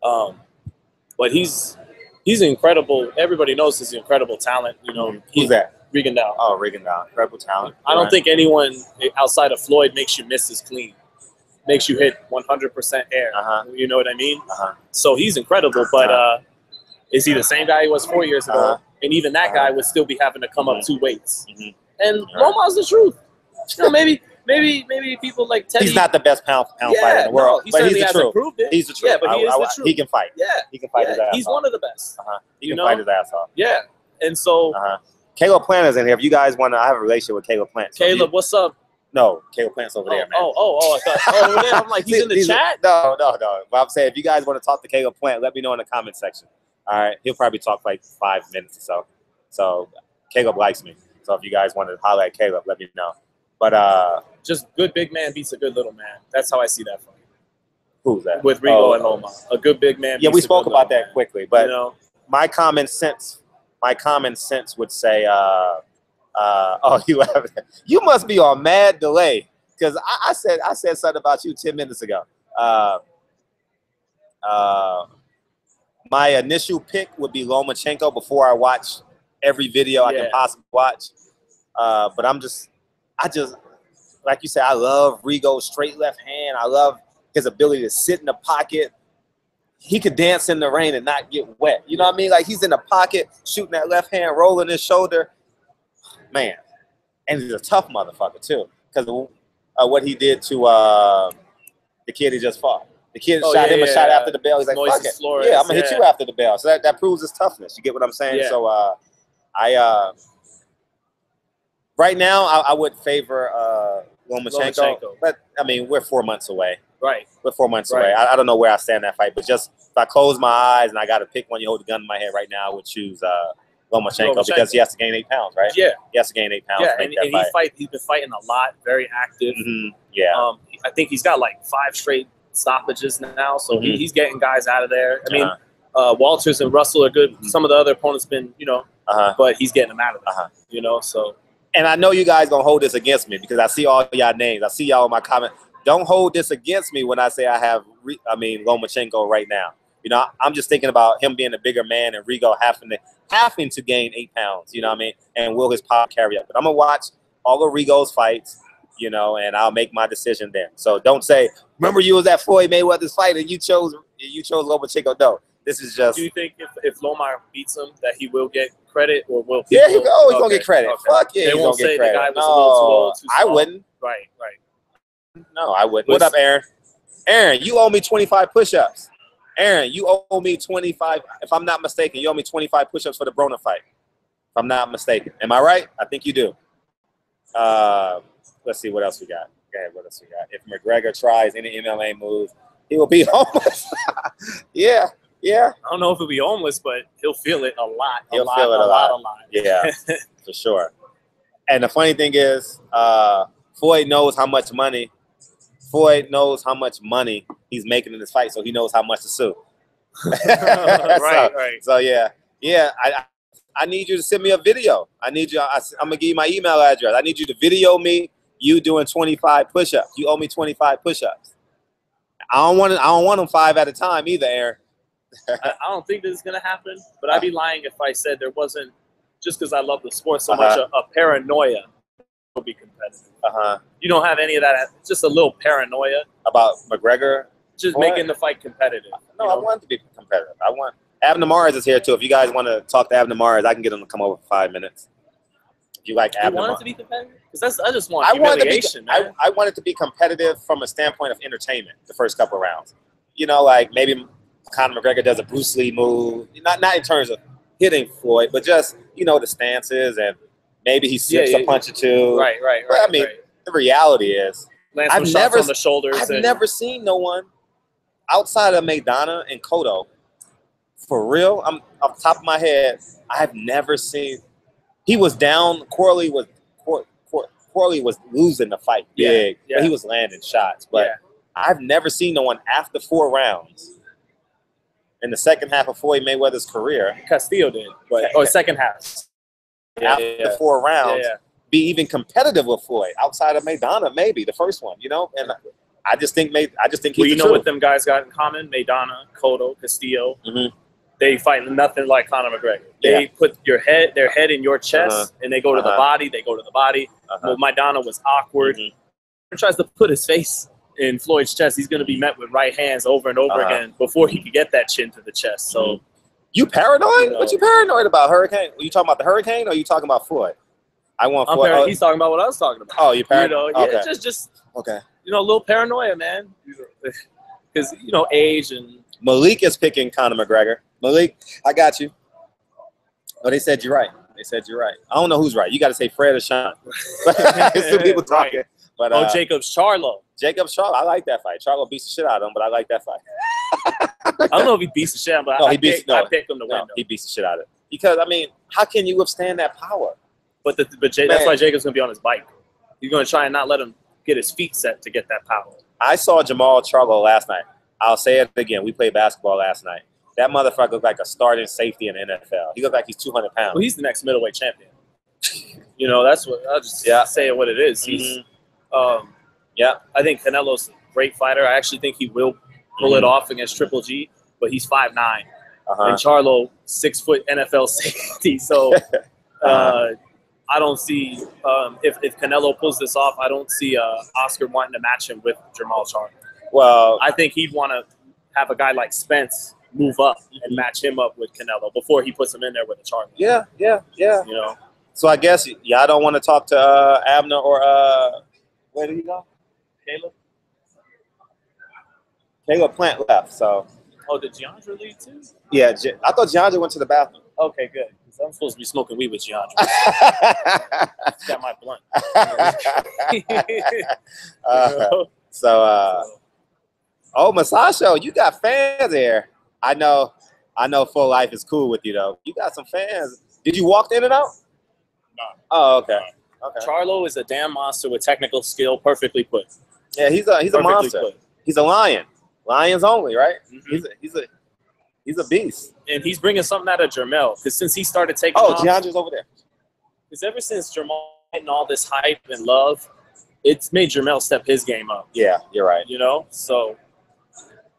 [SPEAKER 2] But he's incredible. Everybody knows he's an incredible talent. You know,
[SPEAKER 1] who's that?
[SPEAKER 2] Rigondeaux.
[SPEAKER 1] Oh, Rigondeaux, incredible talent.
[SPEAKER 2] I don't think anyone outside of Floyd makes you miss as clean. Makes you hit 100% air. You know what I mean? So he's incredible, but is he the same guy he was 4 years ago? And even that guy would still be having to come up 2 weights. And Loma's the truth. You know, maybe people like Teddy.
[SPEAKER 1] He's not the best pound fighter in the world,
[SPEAKER 2] he
[SPEAKER 1] but he's the
[SPEAKER 2] hasn't
[SPEAKER 1] truth.
[SPEAKER 2] Proved it.
[SPEAKER 1] He's the truth.
[SPEAKER 2] Yeah, but he is the truth.
[SPEAKER 1] He can fight.
[SPEAKER 2] Yeah,
[SPEAKER 1] he can fight his ass off.
[SPEAKER 2] He's one of the best.
[SPEAKER 1] He can fight his ass off.
[SPEAKER 2] Yeah, and so
[SPEAKER 1] Caleb Plant is in here. If you guys want to, I have a relationship with Caleb Plant. So
[SPEAKER 2] Caleb, what's up?
[SPEAKER 1] No, Caleb Plant's over there, man.
[SPEAKER 2] I thought over there. I'm like, he's in the chat?
[SPEAKER 1] No. But I'm saying, if you guys want to talk to Caleb Plant, let me know in the comment section. All right, he'll probably talk for like 5 minutes or so. So Caleb likes me. So if you guys want to holler at Caleb, let me know. But
[SPEAKER 2] just good big man beats a good little man. That's how I see that fight.
[SPEAKER 1] Who's that?
[SPEAKER 2] With Rigo and Loma. A good big man.
[SPEAKER 1] Yeah, we spoke about that quickly, but
[SPEAKER 2] you know,
[SPEAKER 1] my common sense would say, you must be on mad delay because I said something about you 10 minutes ago. My initial pick would be Lomachenko before I watch every video I can possibly watch. But I just like you said, I love Rigo's straight left hand. I love his ability to sit in the pocket. He could dance in the rain and not get wet. You know what I mean? Like he's in the pocket, shooting that left hand, rolling his shoulder. Man, and he's a tough motherfucker too, because of what he did to the kid he just fought. The kid shot him a shot after the bell. He's like, fuck it.
[SPEAKER 2] Flores,
[SPEAKER 1] I'm gonna hit you after the bell. So that proves his toughness. You get what I'm saying?
[SPEAKER 2] Yeah.
[SPEAKER 1] So right now I would favor Lomachenko, but I mean we're 4 months away.
[SPEAKER 2] Right.
[SPEAKER 1] We're 4 months away. I don't know where I stand in that fight, but just if I close my eyes and I got to pick one, you hold the gun in my head right now, I would choose Lomachenko because he has to gain 8 pounds, right?
[SPEAKER 2] Yeah.
[SPEAKER 1] He has to gain 8 pounds.
[SPEAKER 2] Yeah, and he's been fighting a lot, very active.
[SPEAKER 1] Yeah.
[SPEAKER 2] I think he's got like 5 straight stoppages now, so he's getting guys out of there. I mean, Walters and Russell are good. Some of the other opponents been, you know, but he's getting them out of there, you know, so.
[SPEAKER 1] And I know you guys going to hold this against me because I see all y'all names. I see y'all in my comment. Don't hold this against me when I say I have, Lomachenko right now. You know, I'm just thinking about him being a bigger man and Rigo having to gain 8 pounds, you know what I mean? And will his power carry up? But I'm going to watch all of Rigo's fights, you know, and I'll make my decision then. So don't say, remember you was at Floyd Mayweather's fight and you chose Lomachenko. No, this is just.
[SPEAKER 2] Do you think if Lomar beats him that he will get credit or will people?
[SPEAKER 1] Yeah, he's going to get credit. Fuck yeah,
[SPEAKER 2] he's going to get credit. The guy was a little too old, too
[SPEAKER 1] small. I wouldn't.
[SPEAKER 2] Right.
[SPEAKER 1] No, I wouldn't. What up, Aaron? Aaron, you owe me 25 push-ups. Aaron, you owe me 25. If I'm not mistaken, you owe me 25 push-ups for the Broner fight. If I'm not mistaken. Am I right? I think you do. Let's see what else we got. Okay, what else we got? If McGregor tries any MMA moves, he will be homeless. Yeah. I
[SPEAKER 2] don't know if he'll be homeless, but he'll feel it a lot.
[SPEAKER 1] He'll feel it a lot. Yeah, for sure. And the funny thing is, Floyd knows how much money he's making in this fight, so he knows how much to sue.
[SPEAKER 2] Right.
[SPEAKER 1] So yeah. I need you to send me a video. I'm gonna give you my email address. I need you to video me you doing 25 push-ups. You owe me 25 push-ups. I don't want them 5 at a time either, Aaron.
[SPEAKER 2] I don't think this is gonna happen, but I'd be lying if I said there wasn't, just because I love the sport so much, a paranoia will be competitive. You don't have any of that. It's just a little paranoia
[SPEAKER 1] about McGregor.
[SPEAKER 2] Just making the fight competitive.
[SPEAKER 1] No, I want it to be competitive. Abner Mars is here too. If you guys want to talk to Abner Mars, I can get him to come over for 5 minutes. If you like Abner Mars.
[SPEAKER 2] You want it to be competitive? Because I just want humiliation, man.
[SPEAKER 1] I want it to be competitive from a standpoint of entertainment, the first couple of rounds. You know, like maybe Conor McGregor does a Bruce Lee move. Not in terms of hitting Floyd, but just, you know, the stances, and maybe he slips a punch or two.
[SPEAKER 2] Right.
[SPEAKER 1] But I mean, the reality is,
[SPEAKER 2] I've never on the shoulders.
[SPEAKER 1] I've never seen no one outside of Maidana and Cotto. For real, I'm off the top of my head. I've never seen. He was down. Corley was losing the fight big, but he was landing shots. But I've never seen no one after 4 rounds in the second half of Floyd Mayweather's career.
[SPEAKER 2] Castillo did, but second half.
[SPEAKER 1] After 4 rounds, be even competitive with Floyd outside of Maidana, maybe the first one. You know, and I just think he's.
[SPEAKER 2] Well, you know what them guys got in common? Maidana, Cotto, Castillo. They fight nothing like Conor McGregor. They put their head in your chest, and they go to the body. They go to the body. Well, Maidana was awkward. He tries to put his face in Floyd's chest. He's going to be met with right hands over and over again before he could get that chin to the chest. So,
[SPEAKER 1] you paranoid? You know, what you paranoid about, Hurricane? Are you talking about the Hurricane, or are you talking about Floyd? Floyd.
[SPEAKER 2] He's talking about what I was talking about.
[SPEAKER 1] Oh, you paranoid?
[SPEAKER 2] You know, just
[SPEAKER 1] okay.
[SPEAKER 2] You know, a little paranoia, man. Because you know, age and
[SPEAKER 1] Malik is picking Conor McGregor. Malik, I got you. Oh, they said you're right. I don't know who's right. You got to say Fred or Sean. It's 2 people talking.
[SPEAKER 2] Right.
[SPEAKER 1] But
[SPEAKER 2] Jacobs Charlo.
[SPEAKER 1] I like that fight. Charlo beats the shit out of him, but I like that fight.
[SPEAKER 2] I don't know if he beats the shit out of him, but I pick him to win.
[SPEAKER 1] He beats the shit out of it. Because, I mean, how can you withstand that power?
[SPEAKER 2] But that's why Jacobs going to be on his bike. He's going to try and not let him get his feet set to get that power.
[SPEAKER 1] I saw Jamal Charlo last night. I'll say it again. We played basketball last night. That motherfucker looked like a starting safety in the NFL. He looked like he's 200 pounds.
[SPEAKER 2] Well, he's the next middleweight champion. You know, that's what I'll just say it what it is. He's, I think Canelo's a great fighter. I actually think he will pull it off against Triple G, but he's 5'9", and Charlo 6 foot NFL safety. So I don't see if Canelo pulls this off. I don't see Oscar wanting to match him with Jamal Charlo.
[SPEAKER 1] Well,
[SPEAKER 2] I think he'd want to have a guy like Spence move up and match him up with Canelo before he puts him in there with a Charlo. Yeah.
[SPEAKER 1] You know. So I guess y'all don't want to talk to Abner or where did he go? Caleb Plant left. So.
[SPEAKER 2] Oh, did Giandra leave too?
[SPEAKER 1] Yeah, I thought Giandra went to the bathroom.
[SPEAKER 2] Okay, good. Because I'm supposed to be smoking weed with Giandra. Got my blunt.
[SPEAKER 1] Masacho, you got fans there. I know Full Life is cool with you though. You got some fans. Did you walk in and out?
[SPEAKER 2] No.
[SPEAKER 1] Oh, okay. Okay.
[SPEAKER 2] Charlo is a damn monster with technical skill, perfectly put.
[SPEAKER 1] Yeah, he's a monster. Put. He's a lion. Lions only, right? He's a beast.
[SPEAKER 2] And he's bringing something out of Jermel because since he started taking off.
[SPEAKER 1] Giandra's over there.
[SPEAKER 2] Because ever since Jermel getting all this hype and love, it's made Jermel step his game up.
[SPEAKER 1] Yeah, you're right.
[SPEAKER 2] You know, so.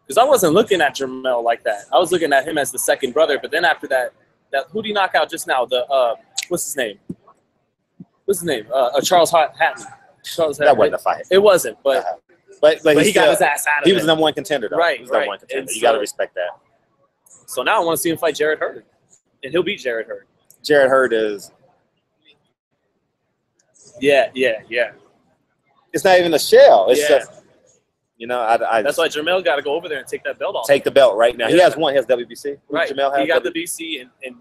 [SPEAKER 2] Because I wasn't looking at Jermel like that. I was looking at him as the second brother. But then after that who did he knock out just now? What's his name? Charles Hatton.
[SPEAKER 1] That wasn't a fight.
[SPEAKER 2] It wasn't, but he got his ass out of it.
[SPEAKER 1] He was the number 1 contender, though.
[SPEAKER 2] Right,
[SPEAKER 1] he was number 1 contender. You got to respect that.
[SPEAKER 2] So now I want to see him fight Jarrett Hurd. And he'll beat Jarrett Hurd.
[SPEAKER 1] Jarrett Hurd is...
[SPEAKER 2] Yeah.
[SPEAKER 1] It's not even a shell. It's just... You know,
[SPEAKER 2] that's why Jermel got to go over there and take that belt off.
[SPEAKER 1] Take the belt right now. He has one. He has WBC.
[SPEAKER 2] Right.
[SPEAKER 1] Jermel has
[SPEAKER 2] he got the BC and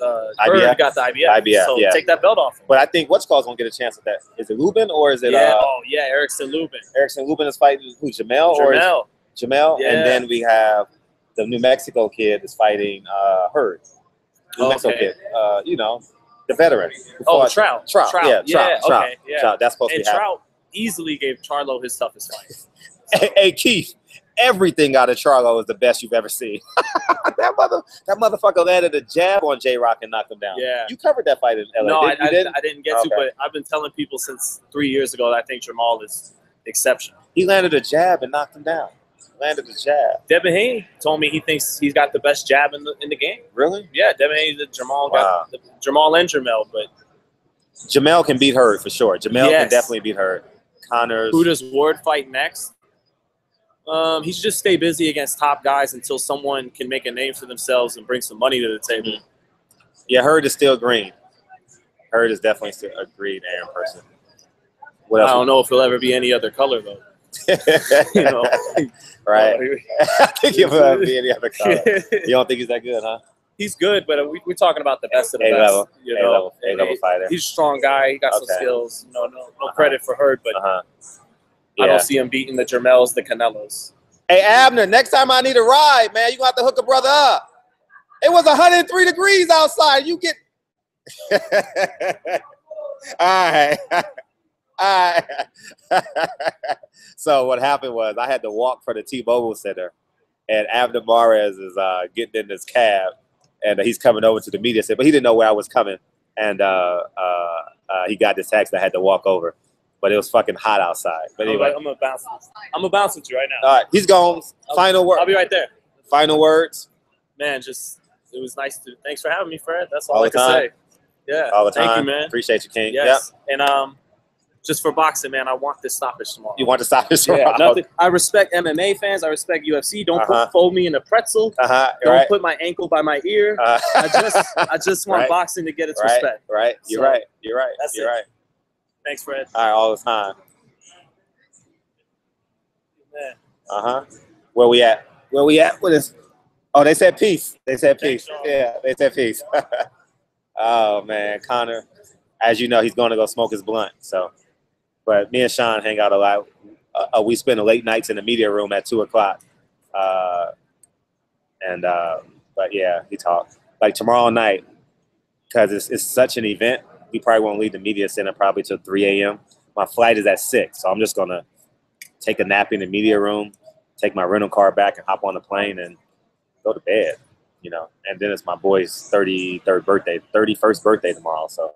[SPEAKER 2] Bird got the IBF. So take that belt off him.
[SPEAKER 1] But I think what's called gonna get a chance at that. Is it Lubin or is it?
[SPEAKER 2] Erickson Lubin.
[SPEAKER 1] Erickson Lubin is fighting who? Jamel. Jamel. Yeah. And then we have the New Mexico kid is fighting Hurd. New Mexico kid. You know, the veteran.
[SPEAKER 2] Trout.
[SPEAKER 1] Trout.
[SPEAKER 2] Okay. Yeah.
[SPEAKER 1] Trout. That's supposed to be happening.
[SPEAKER 2] And Trout easily gave Charlo his toughest fight.
[SPEAKER 1] Hey Keith. Everything out of Charlo is the best you've ever seen. that motherfucker landed a jab on J-Rock and knocked him down.
[SPEAKER 2] Yeah.
[SPEAKER 1] You covered that fight in LA.
[SPEAKER 2] No, I didn't get to, but I've been telling people since 3 years ago that I think Jamal is exceptional.
[SPEAKER 1] He landed a jab and knocked him down. Landed a jab.
[SPEAKER 2] Devin Haney told me he thinks he's got the best jab in the game.
[SPEAKER 1] Really?
[SPEAKER 2] Yeah, Devin Haney, Jamal got Jamal and Jamel, but
[SPEAKER 1] Jamel can beat Hurd for sure. Jamel can definitely beat Hurd. Connor's.
[SPEAKER 2] Who does Ward fight next? He should just stay busy against top guys until someone can make a name for themselves and bring some money to the table.
[SPEAKER 1] Yeah, Hurd is still green. Hurd is definitely still a green Aaron person. What else?
[SPEAKER 2] I don't know if he'll ever be any other color though. You know,
[SPEAKER 1] right? I think he'll ever be any other color. You don't think he's that good, huh?
[SPEAKER 2] He's good, but we're talking about the best of the best.
[SPEAKER 1] A-level fighter.
[SPEAKER 2] He's a strong guy. He got some skills. No credit for Hurd, but. I don't see him beating the Jermels, the Canelos.
[SPEAKER 1] Hey, Abner, next time I need a ride, man, you're going to have to hook a brother up. It was 103 degrees outside. You get... All right. All right. So what happened was I had to walk for the T-Mobile Center, and Abner Mares is getting in his cab, and he's coming over to the media center, but he didn't know where I was coming, and he got this text. I had to walk over. But it was fucking hot outside. But anyway,
[SPEAKER 2] I'm gonna bounce with you right now.
[SPEAKER 1] All right, he's gone. Final word.
[SPEAKER 2] I'll be right there.
[SPEAKER 1] Final words.
[SPEAKER 2] Man, it was nice to. Thanks for having me, Fred. That's all I can say. Yeah.
[SPEAKER 1] All the time.
[SPEAKER 2] Thank you, man.
[SPEAKER 1] Appreciate you, King.
[SPEAKER 2] Yes. Yep. And just for boxing, man, I want this stoppage tomorrow.
[SPEAKER 1] You want to stoppage tomorrow?
[SPEAKER 2] Yeah. Nothing. I respect MMA fans. I respect UFC. Don't fold me in a pretzel. Don't put my ankle by my ear. I just want boxing to get its respect.
[SPEAKER 1] Right. You're right. You're right. You're right.
[SPEAKER 2] Thanks, Fred.
[SPEAKER 1] All right, all the time.
[SPEAKER 2] Man.
[SPEAKER 1] Where we at? Where we at? What is? Oh, they said peace. They said peace. Yeah, they said peace. Oh man, Conor, as you know, he's going to go smoke his blunt. So, but me and Sean hang out a lot. We spend late nights in the media room at 2:00. But yeah, he talked like tomorrow night because it's such an event. We probably won't leave the media center probably till 3 a.m. My flight is at 6, so I'm just going to take a nap in the media room, take my rental car back and hop on the plane and go to bed, you know. And then it's my boy's 31st birthday tomorrow. So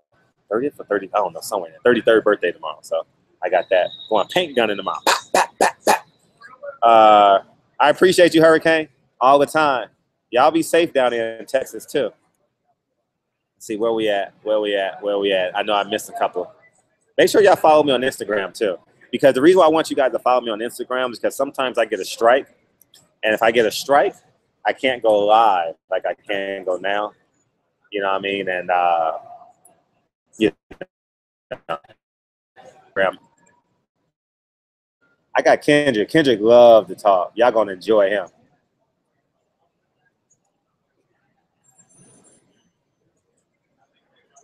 [SPEAKER 1] 30th or 30th, I don't know, somewhere in there. 33rd birthday tomorrow. So I got that. Going paint gun in the mouth. I appreciate you, Hurricane, all the time. Y'all be safe down there in Texas, too. See where we at. I know I missed a couple. Make sure y'all follow me on Instagram too, because the reason why I want you guys to follow me on Instagram is because sometimes I get a strike, and if I get a strike, I can't go live like I can go now. You know what I mean? And I got Kendrick. Kendrick loved to talk. Y'all gonna enjoy him.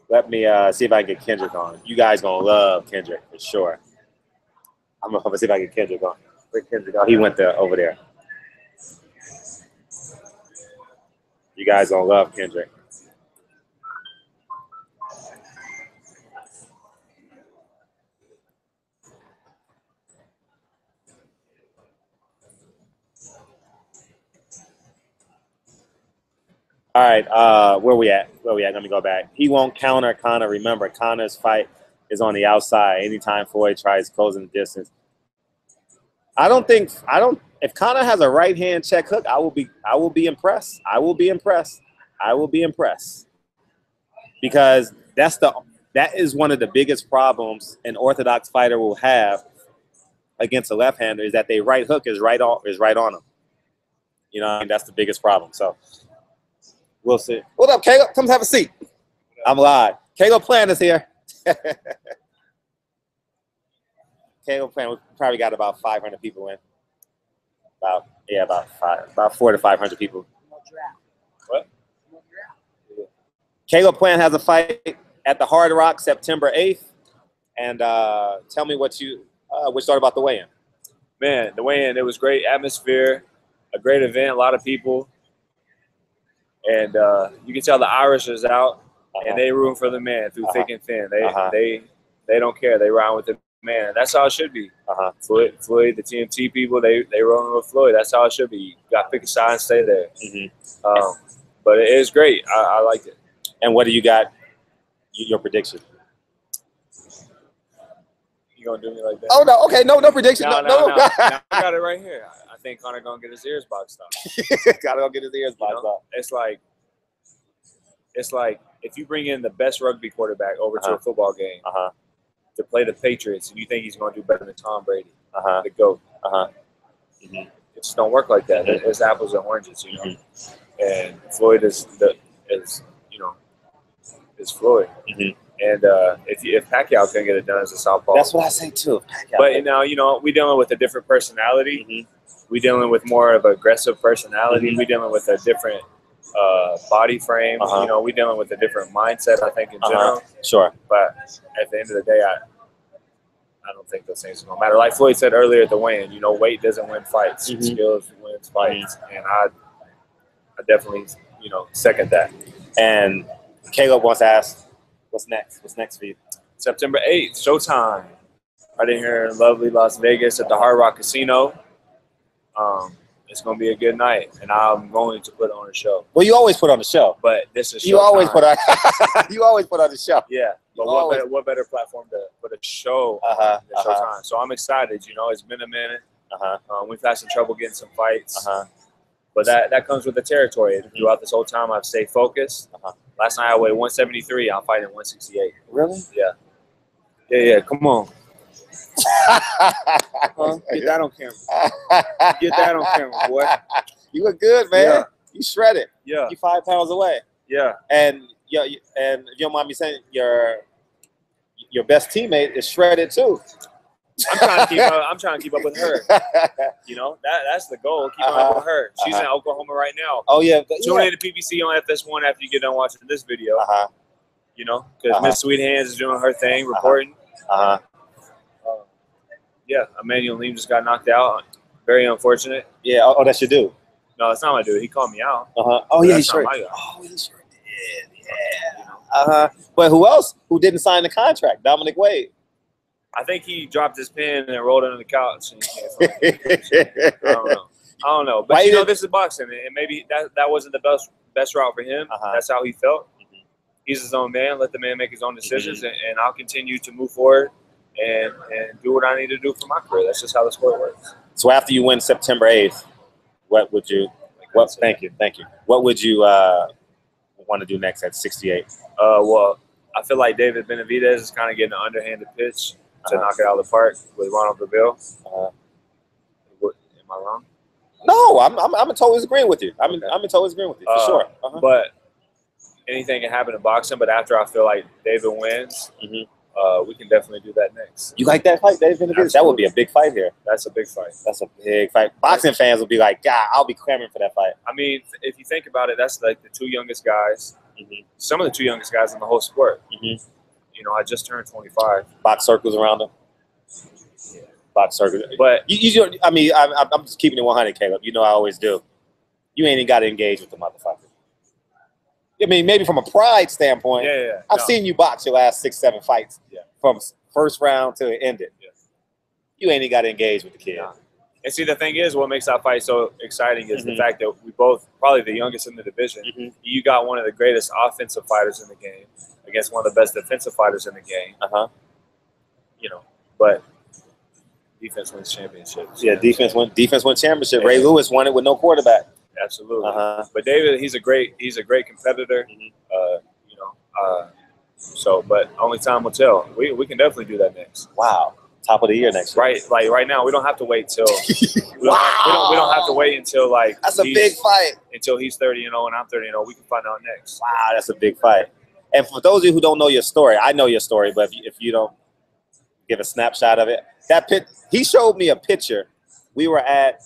[SPEAKER 1] Let me see if I can get Kendrick on. You guys gonna love Kendrick for sure. I'm gonna see if I can get Kendrick on. Where's Kendrick? Oh, he went over there. You guys gonna love Kendrick. All right, where we at? Let me go back. He won't counter Conor. Remember, Conor's fight is on the outside. Anytime Floyd tries closing the distance. If Conor has a right hand check hook, I will be impressed. I will be impressed. Because that is one of the biggest problems an orthodox fighter will have against a left-hander is that their right hook is right on them. You know what I mean? That's the biggest problem. So we'll see. What up, Caleb? Come have a seat. I'm live. Caleb Plant is here. Caleb Plant, we probably got about 500 people in. About 400 to 500 people. What? Caleb Plant has a fight at the Hard Rock September 8th. And tell me what you thought about the weigh-in.
[SPEAKER 3] Man, the weigh-in, it was great atmosphere, a great event, a lot of people. And you can tell the Irish is out, and they room for the man through thick and thin. They don't care. They ride with the man. That's how it should be. Floyd, the TMT people, they rolling with Floyd. That's how it should be. You got to pick a side and stay there. But it is great. I liked it.
[SPEAKER 1] And what do you got? Your prediction?
[SPEAKER 3] You gonna do me like that?
[SPEAKER 1] Oh no! Okay, no prediction. No.
[SPEAKER 3] I got it right here. I think Conor gonna get his ears boxed out.
[SPEAKER 1] Gotta go get his ears boxed out.
[SPEAKER 3] It's like if you bring in the best rugby quarterback over to a football game to play the Patriots, and you think he's gonna do better than Tom Brady, the GOAT. It just don't work like that. It's apples and oranges, you know. And Floyd is Floyd. And if Pacquiao couldn't get it done as a southpaw,
[SPEAKER 1] that's what I say too.
[SPEAKER 3] But now, we're dealing with a different personality. We're dealing with more of an aggressive personality. We're dealing with a different body frame. We're dealing with a different mindset, I think, in general.
[SPEAKER 1] Sure.
[SPEAKER 3] But at the end of the day, I don't think those things are going to matter. Like Floyd said earlier at the weigh-in, weight doesn't win fights. Skills wins fights. And I definitely, second that.
[SPEAKER 1] And Caleb wants to ask, what's next? What's next for you?
[SPEAKER 3] September 8th, showtime. Right in here in lovely Las Vegas at the Hard Rock Casino. It's going to be a good night, and I'm going to put on a show.
[SPEAKER 1] Well, you always put on a show.
[SPEAKER 3] But this is showtime.
[SPEAKER 1] You always put on you always put on a show.
[SPEAKER 3] Yeah, but what better platform to put a show on than showtime? So I'm excited. It's been a minute. We've had some trouble getting some fights. But that comes with the territory. Throughout this whole time, I've stayed focused. Last night I weighed 173. I'm fighting 168.
[SPEAKER 1] Really?
[SPEAKER 3] Yeah. Yeah. Come on. Get that on camera. Get that on camera, boy.
[SPEAKER 1] You look good, man.
[SPEAKER 3] Yeah.
[SPEAKER 1] You shredded.
[SPEAKER 3] Yeah.
[SPEAKER 1] You 5 pounds away.
[SPEAKER 3] Yeah.
[SPEAKER 1] And if you don't mind me saying, your best teammate is shredded too.
[SPEAKER 3] I'm trying to keep up with her. That's the goal. Keep up with her. She's in Oklahoma right now.
[SPEAKER 1] Oh yeah.
[SPEAKER 3] Tune in to PPC on FS1 after you get done watching this video. Because Miss Sweet Hands is doing her thing, reporting. Yeah, Emmanuel Lim just got knocked out. Very unfortunate.
[SPEAKER 1] Yeah. Oh, that's your dude.
[SPEAKER 3] No, it's not my dude. He called me out.
[SPEAKER 1] Oh yeah, he sure. Oh, he sure did. Yeah. But who else? Who didn't sign the contract? Dominic Wade.
[SPEAKER 3] I think he dropped his pen and rolled under the couch. And he can't find it. I don't know. But this is boxing, and maybe that wasn't the best route for him. That's how he felt. He's his own man. Let the man make his own decisions, and I'll continue to move forward and do what I need to do for my career. That's just how the sport works.
[SPEAKER 1] So after you win September 8th, what would you? Thank you. What would you want to do next at 68?
[SPEAKER 3] Well, I feel like David Benavidez is kind of getting an underhanded pitch to knock it out of the park with Ronald Beville. Am I wrong?
[SPEAKER 1] No, I'm totally agreeing with you. I'm totally agreeing with you for sure.
[SPEAKER 3] But anything can happen in boxing. But after I feel like David wins, we can definitely do that next.
[SPEAKER 1] You like that fight, David Benavidez? That would be a big fight here.
[SPEAKER 3] That's a big fight.
[SPEAKER 1] That's a big fight. Boxing fans will be like, God, I'll be clamoring for that fight.
[SPEAKER 3] I mean, if you think about it, that's like the two youngest guys. Some of the two youngest guys in the whole sport. I just turned 25.
[SPEAKER 1] Box circles around them. Yeah. Box circles.
[SPEAKER 3] But
[SPEAKER 1] I'm just keeping it 100, Caleb. I always do. You ain't even got to engage with the motherfucker. I mean, maybe from a pride standpoint.
[SPEAKER 3] Yeah.
[SPEAKER 1] I've seen you box your last 6-7 fights. From first round to it ended. You ain't even got to engage with the kid.
[SPEAKER 3] And see, the thing is, what makes that fight so exciting is the fact that we both, probably the youngest in the division, you got one of the greatest offensive fighters in the game against one of the best defensive fighters in the game. But defense wins championships. Yeah, defense won championship.
[SPEAKER 1] Yeah. Ray Lewis won it with no quarterback.
[SPEAKER 3] Absolutely. But David, he's a great competitor. But only time will tell. We can definitely do that next.
[SPEAKER 1] Wow. Top of the year next year.
[SPEAKER 3] Right, like right now, we don't have to wait till we don't have to wait until
[SPEAKER 1] that's a big fight.
[SPEAKER 3] Until he's 30-0 and I'm 30-0. We can find out next.
[SPEAKER 1] Wow, that's a big fight. And for those of you who don't know your story, I know your story, but if you don't give a snapshot of it, he showed me a picture. We were at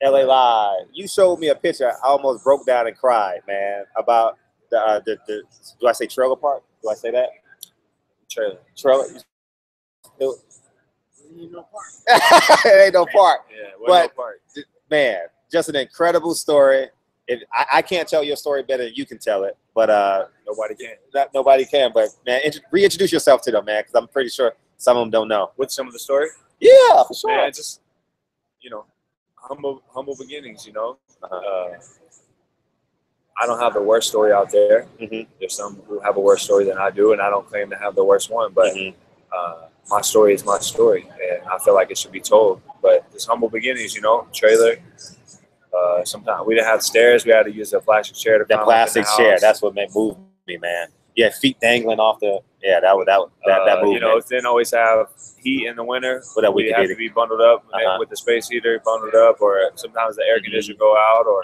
[SPEAKER 1] LA Live. You showed me a picture. I almost broke down and cried, man, about do I say trailer park? Do I say that? Trailer.
[SPEAKER 3] Ain't no park.
[SPEAKER 1] It ain't no park.
[SPEAKER 3] Yeah,
[SPEAKER 1] but
[SPEAKER 3] no park.
[SPEAKER 1] Man, just an incredible story. I can't tell your story better than you can tell it, but
[SPEAKER 3] nobody can.
[SPEAKER 1] Nobody can. But man, reintroduce yourself to them, man, because I'm pretty sure some of them don't know.
[SPEAKER 3] What's some of the story?
[SPEAKER 1] Yeah, for sure.
[SPEAKER 3] Man, just humble beginnings. I don't have the worst story out there. There's some who have a worse story than I do, and I don't claim to have the worst one. But my story is my story, and I feel like it should be told. But just humble beginnings, trailer. Sometimes we didn't have stairs. We had to use a plastic chair to
[SPEAKER 1] climb up in the house. That plastic chair, that's what moved me, man. Yeah, feet dangling off the. Yeah, that moved.
[SPEAKER 3] It didn't always have heat in the winter.
[SPEAKER 1] But
[SPEAKER 3] we have to be bundled up with the space heater, bundled up, or sometimes the air conditioner go out, or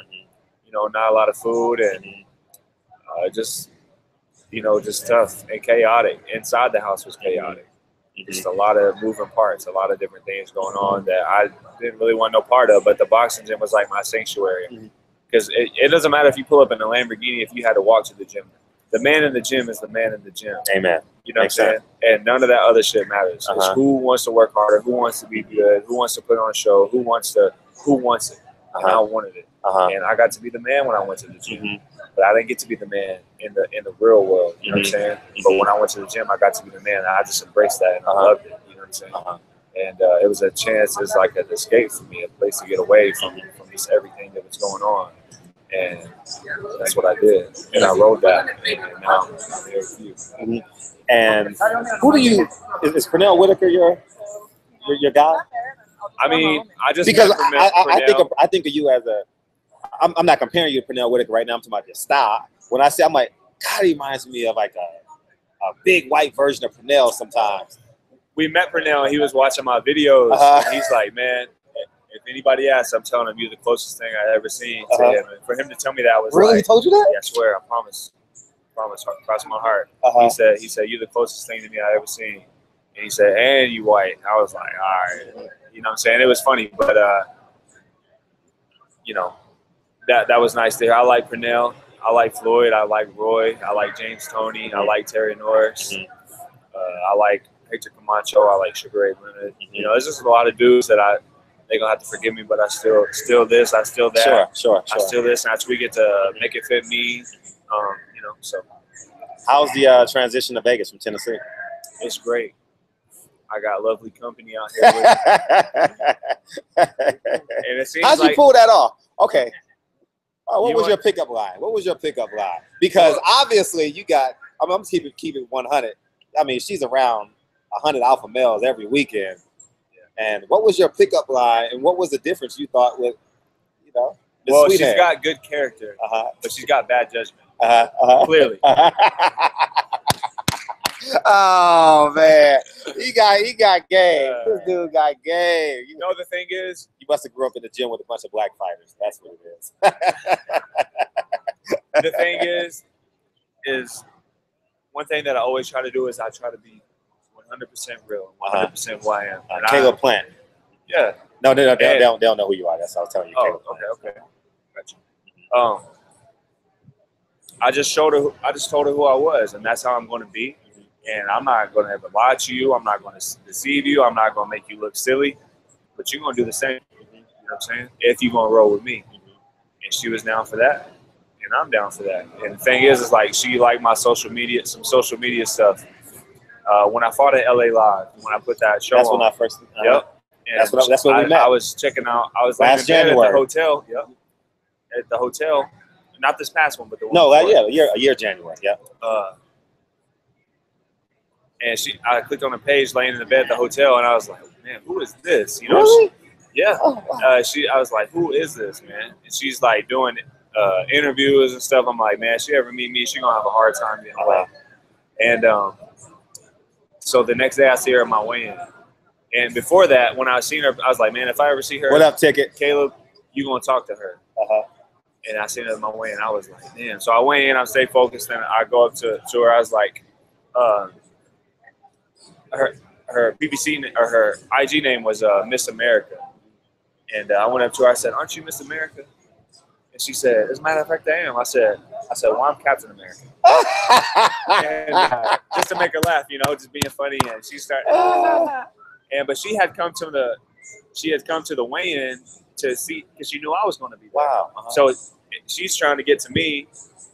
[SPEAKER 3] not a lot of food, and just tough and chaotic. Inside the house was chaotic. Just a lot of moving parts, a lot of different things going on that I didn't really want no part of. But the boxing gym was like my sanctuary, because it doesn't matter if you pull up in a Lamborghini if you had to walk to the gym. The man in the gym is the man in the gym.
[SPEAKER 1] Amen.
[SPEAKER 3] You know what I'm saying? And none of that other shit matters. It's who wants to work harder, who wants to be good, who wants to put on a show, who wants it. And I wanted it. And I got to be the man when I went to the gym. But I didn't get to be the man in the real world. You know what I'm saying? But when I went to the gym, I got to be the man. And I just embraced that, and I loved it. You know what I'm saying? And it was a chance. It's like an escape for me, a place to get away from just everything that was going on. And that's what I did. And I wrote that. And now I'm here with you.
[SPEAKER 1] And who do you? Is Pernell Whitaker your guy?
[SPEAKER 3] I mean, I just
[SPEAKER 1] because I think of you as a. I'm not comparing you to Pernell Whitaker right now. I'm talking about your style. When I say, I'm like, God, he reminds me of like a big white version of Pernell sometimes.
[SPEAKER 3] We met Pernell, and he was watching my videos. And he's like, man, if anybody asks, I'm telling him you're the closest thing I've ever seen to him. And for him to tell me that was
[SPEAKER 1] really? He told you that?
[SPEAKER 3] Yeah, I swear, I promise, cross my heart. He said you're the closest thing to me I've ever seen. And he said, and you white. I was like, all right. You know what I'm saying? It was funny, but that was nice to hear. I like Pernell. I like Floyd. I like Roy. I like James Toney. I like Terry Norris. I like Hector Camacho. I like Sugar Ray Leonard. There's just a lot of dudes that they're gonna have to forgive me, but I still this, I still that.
[SPEAKER 1] Sure.
[SPEAKER 3] I still this, and I tweak it to make it fit me. So.
[SPEAKER 1] How's the transition to Vegas from Tennessee?
[SPEAKER 3] It's great. I got lovely company out here with me. And it seems
[SPEAKER 1] how'd you pull that off? Okay. What was your pickup line? Because obviously you got. I'm gonna keep it 100. I mean, she's around 100 alpha males every weekend. And what was your pickup line? And what was the difference you thought with,
[SPEAKER 3] Well, she's got good character, but she's got bad judgment. Clearly.
[SPEAKER 1] Oh man, he got game. This dude got game.
[SPEAKER 3] The thing is,
[SPEAKER 1] you must have grew up in the gym with a bunch of black fighters. That's what it is.
[SPEAKER 3] The thing is one thing that I always try to do is I try to be 100% real, 100% who I am. And
[SPEAKER 1] Caleb Plant.
[SPEAKER 3] Yeah.
[SPEAKER 1] No, they don't know who you are. That's what I was telling you.
[SPEAKER 3] Oh, okay. Gotcha. I just told her who I was, and that's how I'm going to be. And I'm not going to ever lie to you. I'm not going to deceive you. I'm not going to make you look silly. But you're going to do the same. You know what I'm saying? If you're going to roll with me. And she was down for that. And I'm down for that. And the thing is like she liked my social media stuff. When I fought at LA Live, when I put that show on.
[SPEAKER 1] That's when I first.
[SPEAKER 3] Yep. And
[SPEAKER 1] that's when we met.
[SPEAKER 3] I was checking out. I was last January at the hotel. Yep. At the hotel. Not this past one, but the one before.
[SPEAKER 1] a year January. Yeah.
[SPEAKER 3] And I clicked on a page laying in the bed at the hotel, and I was like, man, who is this?
[SPEAKER 1] Really?
[SPEAKER 3] Yeah. Oh, wow. I was like, who is this, man? And she's like doing interviews and stuff. I'm like, man, she ever meet me, she gonna have a hard time getting away. And so the next day I see her at my weigh-in. And before that, when I seen her, I was like, man, if I ever see her,
[SPEAKER 1] what up, Ticket?
[SPEAKER 3] Caleb, you gonna talk to her. And I seen her at my weigh-in. I was like, damn. So I weigh in, I stay focused, and I go up to her. I was like, her BBC or her IG name was Miss America, and I went up to her. I said, "Aren't you Miss America?" And she said, as a matter of fact, I am. I said, well, I'm Captain America. And just to make her laugh, you know, just being funny. And she started, but she had come to the weigh-in to see, because she knew I was going to be there.
[SPEAKER 1] Wow.
[SPEAKER 3] So she's trying to get to me,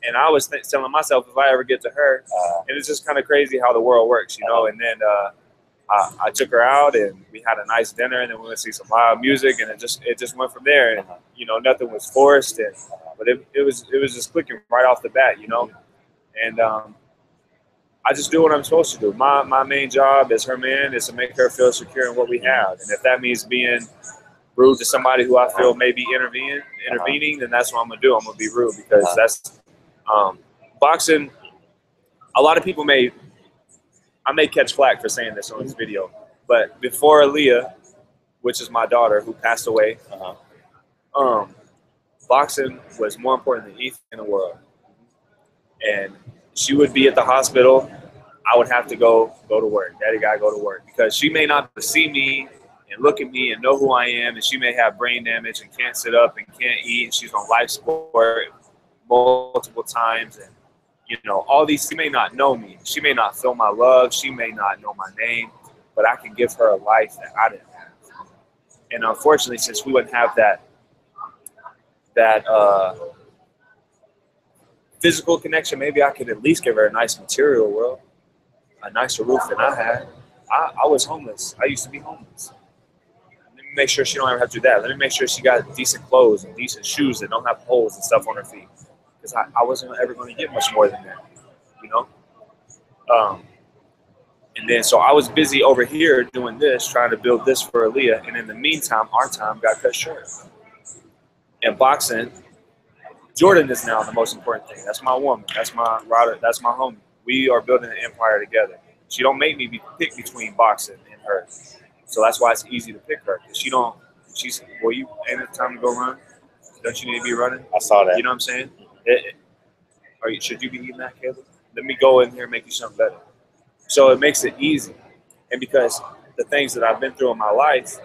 [SPEAKER 3] and I was telling myself if I ever get to her, and it's just kind of crazy how the world works, you know. And then I took her out, and we had a nice dinner, and then we went to see some live music, and it just went from there. And you know, nothing was forced, but it was just clicking right off the bat, you know. And I just do what I'm supposed to do. My main job as her man is to make her feel secure in what we have, and if that means being rude to somebody who I feel may be intervening, then that's what I'm gonna do. I'm gonna be rude, because that's boxing. A lot of people I may catch flack for saying this on this video, but before Aaliyah, which is my daughter who passed away, boxing was more important than anything in the world. And she would be at the hospital. I would have to go to work. Daddy gotta go to work, because she may not see me and look at me and know who I am, and she may have brain damage and can't sit up and can't eat, and she's on life support multiple times, and you know, all these. She may not know me, she may not feel my love, she may not know my name, but I can give her a life that I didn't have. And unfortunately, since we wouldn't have that physical connection, maybe I could at least give her a nice material world, a nicer roof than I had. I was homeless. I used to be homeless. Let me make sure she don't ever have to do that. Let me make sure she got decent clothes and decent shoes that don't have holes and stuff on her feet, because I wasn't ever going to get much more than that, you know. And then so I was busy over here doing this, trying to build this for Aaliyah, and in the meantime, our time got cut short. And boxing, Jordan is now the most important thing. That's my woman. That's my rider. That's my homie. We are building an empire together. She don't make me pick between boxing and her. So that's why it's easy to pick her. She's, well, ain't it time to go run? Don't you need to be running?
[SPEAKER 1] I saw that.
[SPEAKER 3] You know what I'm saying? Should you be eating that, Caleb? Let me go in here and make you something better. So it makes it easy. And because the things that I've been through in my life,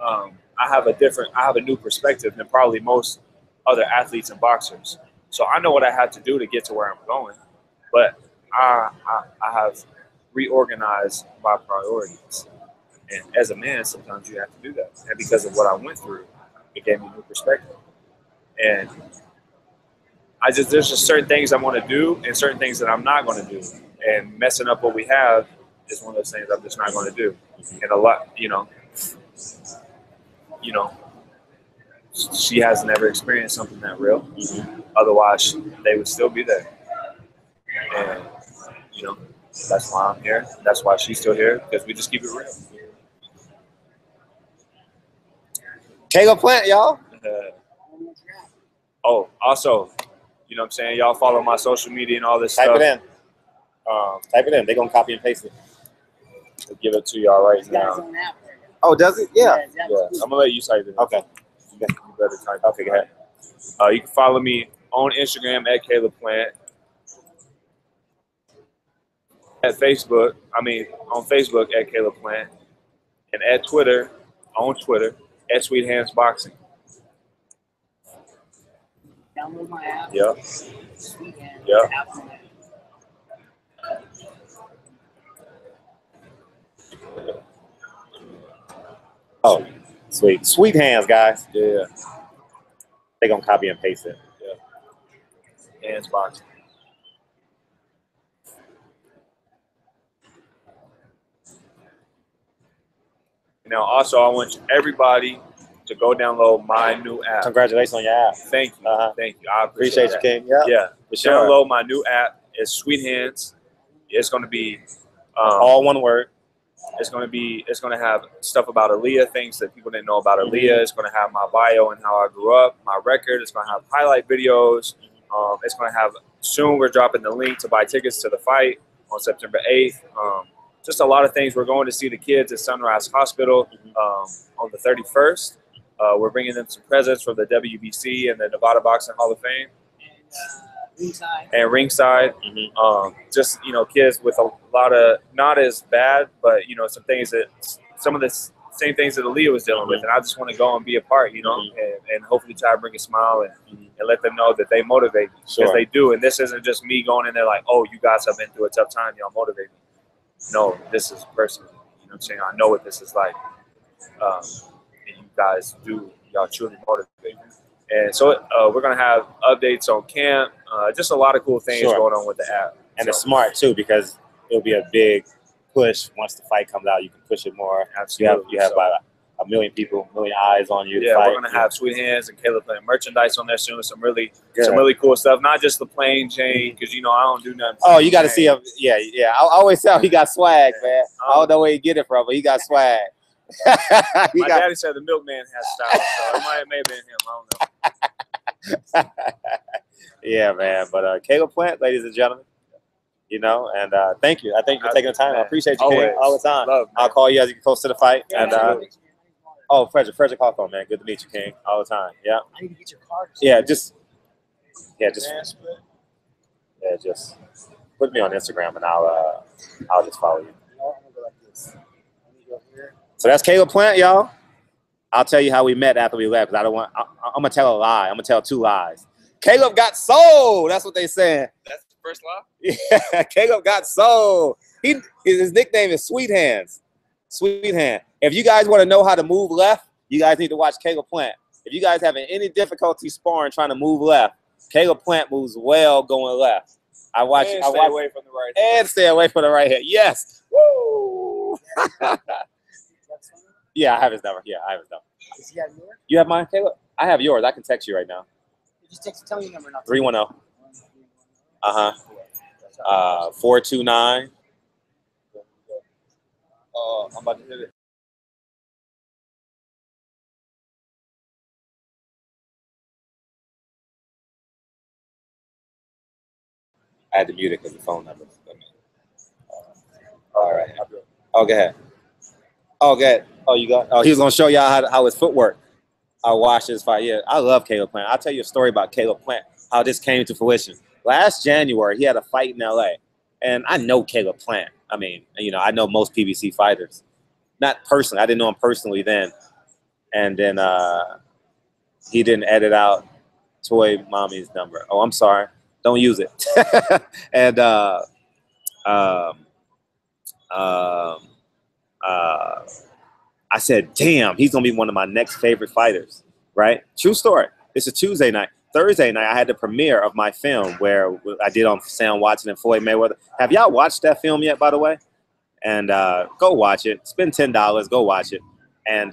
[SPEAKER 3] I have a new perspective than probably most other athletes and boxers. So I know what I have to do to get to where I'm going, but I have reorganized my priorities. And as a man, sometimes you have to do that. And because of what I went through, it gave me a new perspective. And there's just certain things I want to do and certain things that I'm not going to do. And messing up what we have is one of those things I'm just not going to do. And a lot, you know, she has never experienced something that real. Otherwise, they would still be there. And, you know, that's why I'm here. That's why she's still here, because we just keep it real.
[SPEAKER 1] Caleb Plant, y'all.
[SPEAKER 3] Oh, also, you know what I'm saying? Y'all follow my social media and all this stuff.
[SPEAKER 1] Type it in. Type it in. They're going to copy and paste it.
[SPEAKER 3] I'll give it to y'all right now.
[SPEAKER 1] Oh, does it? Yeah.
[SPEAKER 3] Yeah. I'm going to let you type it in.
[SPEAKER 1] Okay.
[SPEAKER 3] You better type. Okay, go ahead. You can follow me on Instagram at Caleb Plant. On Facebook at Caleb Plant. And at Twitter, at Sweet Hands Boxing.
[SPEAKER 4] Download my app.
[SPEAKER 3] Yep.
[SPEAKER 4] Sweet Hands.
[SPEAKER 3] Yep.
[SPEAKER 1] Oh, sweet. Sweet Hands, guys.
[SPEAKER 3] Yeah.
[SPEAKER 1] They're going to copy and paste it.
[SPEAKER 3] Yeah. Hands Boxing. Now, also, I want everybody to go download my new app.
[SPEAKER 1] Congratulations on your app.
[SPEAKER 3] Thank you. Thank you. I
[SPEAKER 1] Appreciate you, King.
[SPEAKER 3] Yeah.
[SPEAKER 1] For sure.
[SPEAKER 3] Download my new app. It's Sweet Hands. It's going to be
[SPEAKER 1] all one word.
[SPEAKER 3] It's going to have stuff about Aaliyah, things that people didn't know about Aaliyah. It's going to have my bio and how I grew up, my record. It's going to have highlight videos. It's going to have, soon we're dropping the link to buy tickets to the fight on September 8th. Just a lot of things. We're going to see the kids at Sunrise Hospital on the 31st. We're bringing them some presents from the WBC and the Nevada Boxing Hall of Fame. And ringside. Just, you know, kids with a lot of, not as bad, but, you know, some things that, some of the same things that Aaliyah was dealing with, and I just want to go and be a part, you know, and hopefully try to bring a smile and let them know that they motivate me, because they do. And this isn't just me going in there like, oh, you guys have been through a tough time, y'all motivate me. No, this is personal. You know what I'm saying? I know what this is like, and you guys do. Y'all truly motivate me. And so we're gonna have updates on camp, just a lot of cool things going on with the app.
[SPEAKER 1] And it's smart too, because it'll be a big push once the fight comes out. You can push it more.
[SPEAKER 3] Absolutely.
[SPEAKER 1] You have about a million people, a million eyes on you.
[SPEAKER 3] Yeah, we're gonna have Sweet Hands and Caleb playing merchandise on there soon. Some really cool stuff. Not just the plain Jane, because you know I don't do nothing.
[SPEAKER 1] Oh, you got to see him. Yeah. I always tell him he got swag, man. I don't know where he get it from, but he got swag.
[SPEAKER 3] My daddy said the milkman has style, so it may have been him. I don't know.
[SPEAKER 1] Yeah, man. But Caleb Plant, ladies and gentlemen. You know, and thank you. I thank you for taking the time. I appreciate you, King, all the time. I'll call you as you get close to the fight. And Frederick Hawthorne, man. Good to meet you, King. All the time. Yeah.
[SPEAKER 4] I need to get your card.
[SPEAKER 1] Just put me on Instagram and I'll just follow you. So that's Caleb Plant, y'all. I'll tell you how we met after we left, because I'm gonna tell a lie. I'm gonna tell 2 lies. Caleb got sold. That's what they said.
[SPEAKER 3] That's the first lie?
[SPEAKER 1] Yeah, Caleb got sold. His nickname is Sweet Hands. Sweet Hand. If you guys want to know how to move left, you guys need to watch Caleb Plant. If you guys having any difficulty sparring trying to move left, Caleb Plant moves well going left. I watch away from the right hand. And stay away from the right hand. Yes. Woo! Yeah, I have his number.
[SPEAKER 4] Does he have yours?
[SPEAKER 1] You have mine, Caleb? I have yours. I can text you right now.
[SPEAKER 4] Just tell me your number.
[SPEAKER 1] 310. 429. Oh, I'm about to hit it. I had to mute it because the phone number. All right. Oh, go ahead. Oh, go ahead. Oh, you got. Oh, he was gonna show y'all how his footwork. I watched his fight. Yeah, I love Caleb Plant. I'll tell you a story about Caleb Plant, how this came to fruition. Last January, he had a fight in LA. And I know Caleb Plant. I mean, you know, I know most PBC fighters. Not personally. I didn't know him personally then. And then he didn't edit out Toy Mommy's number. Oh, I'm sorry. Don't use it. And I said, damn, he's going to be one of my next favorite fighters, right? True story. It's a Tuesday night. Thursday night, I had the premiere of my film where I did on Sam Watson and Floyd Mayweather. Have y'all watched that film yet, by the way? And go watch it. Spend $10. Go watch it. And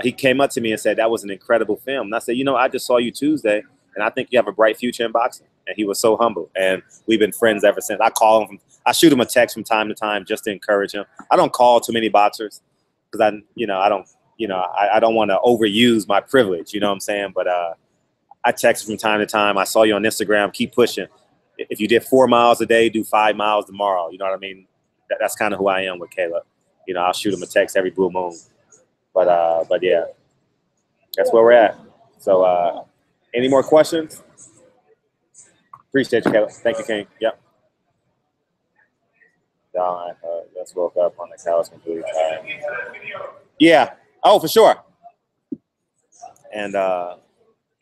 [SPEAKER 1] he came up to me and said, that was an incredible film. And I said, you know, I just saw you Tuesday, and I think you have a bright future in boxing. And he was so humble. And we've been friends ever since. I call him. I shoot him a text from time to time just to encourage him. I don't call too many boxers because I don't want to overuse my privilege. You know what I'm saying? But I text from time to time. I saw you on Instagram. Keep pushing. If you did 4 miles a day, do 5 miles tomorrow. You know what I mean? That's kind of who I am with Caleb. You know, I'll shoot him a text every blue moon. But yeah, that's where we're at. So any more questions? Appreciate you, Caleb. Thank you, King. Yep. Don, just woke up on the couch completely tired. Yeah. Oh, for sure. And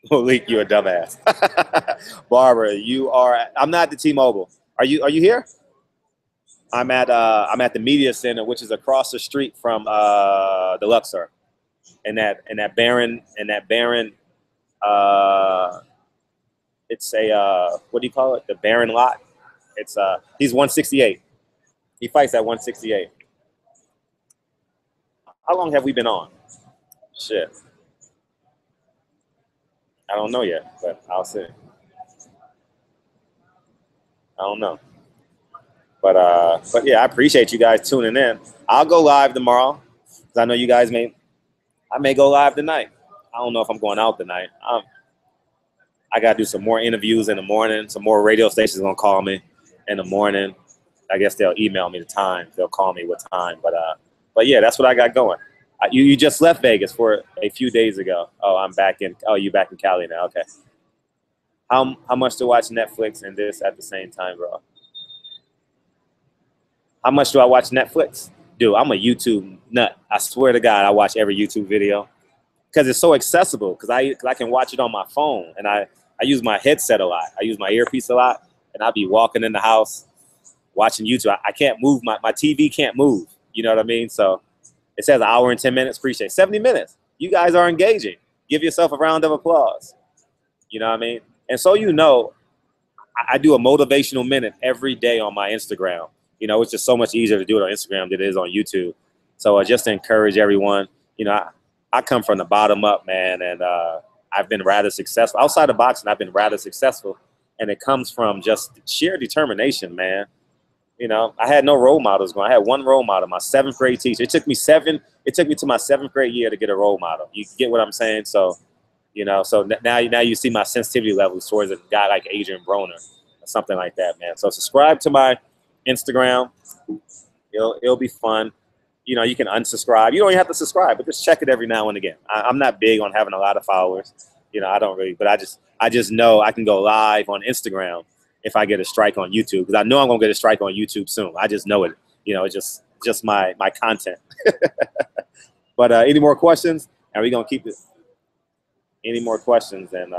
[SPEAKER 1] Malik, you a dumbass. Barbara, I'm not at the T-Mobile. Are you here? I'm at the media center, which is across the street from the Luxor. And that Baron it's a what do you call it? The Baron lot. It's he's 168. He fights at 168. How long have we been on? Shit. I don't know yet, but I'll see. I don't know. But yeah, I appreciate you guys tuning in. I'll go live tomorrow because I know you guys I may go live tonight. I don't know if I'm going out tonight. I got to do some more interviews in the morning. Some more radio stations going to call me in the morning. I guess they'll email me the time. They'll call me what time. But yeah, that's what I got going. You just left Vegas for a few days ago. Oh, I'm back in. Oh, you back in Cali now? Okay. How much to watch Netflix and this at the same time, bro? How much do I watch Netflix? Dude, I'm a YouTube nut. I swear to God, I watch every YouTube video because it's so accessible. Because I can watch it on my phone, and I use my headset a lot. I use my earpiece a lot, and I'll be walking in the house watching YouTube. I can't move. My TV can't move. You know what I mean? So it says 1 hour and 10 minutes. Appreciate it. 70 minutes. You guys are engaging. Give yourself a round of applause. You know what I mean? And so you know, I do a motivational minute every day on my Instagram. You know, it's just so much easier to do it on Instagram than it is on YouTube. So just to encourage everyone, you know, I come from the bottom up, man, and I've been rather successful. Outside of boxing, I've been rather successful, and it comes from just sheer determination, man. You know, I had no role models going. I had one role model, my 7th grade teacher. It took me to my 7th grade year to get a role model. You get what I'm saying? So, you know, so now you see my sensitivity levels towards a guy like Adrian Broner or something like that, man. So subscribe to my Instagram. It'll be fun. You know, you can unsubscribe. You don't even have to subscribe, but just check it every now and again. I'm not big on having a lot of followers. You know, I don't really, but I just know I can go live on Instagram if I get a strike on YouTube, because I know I'm gonna get a strike on YouTube soon. I just know it. You know, it's just my content. But any more questions? Are we gonna keep it? Any more questions? And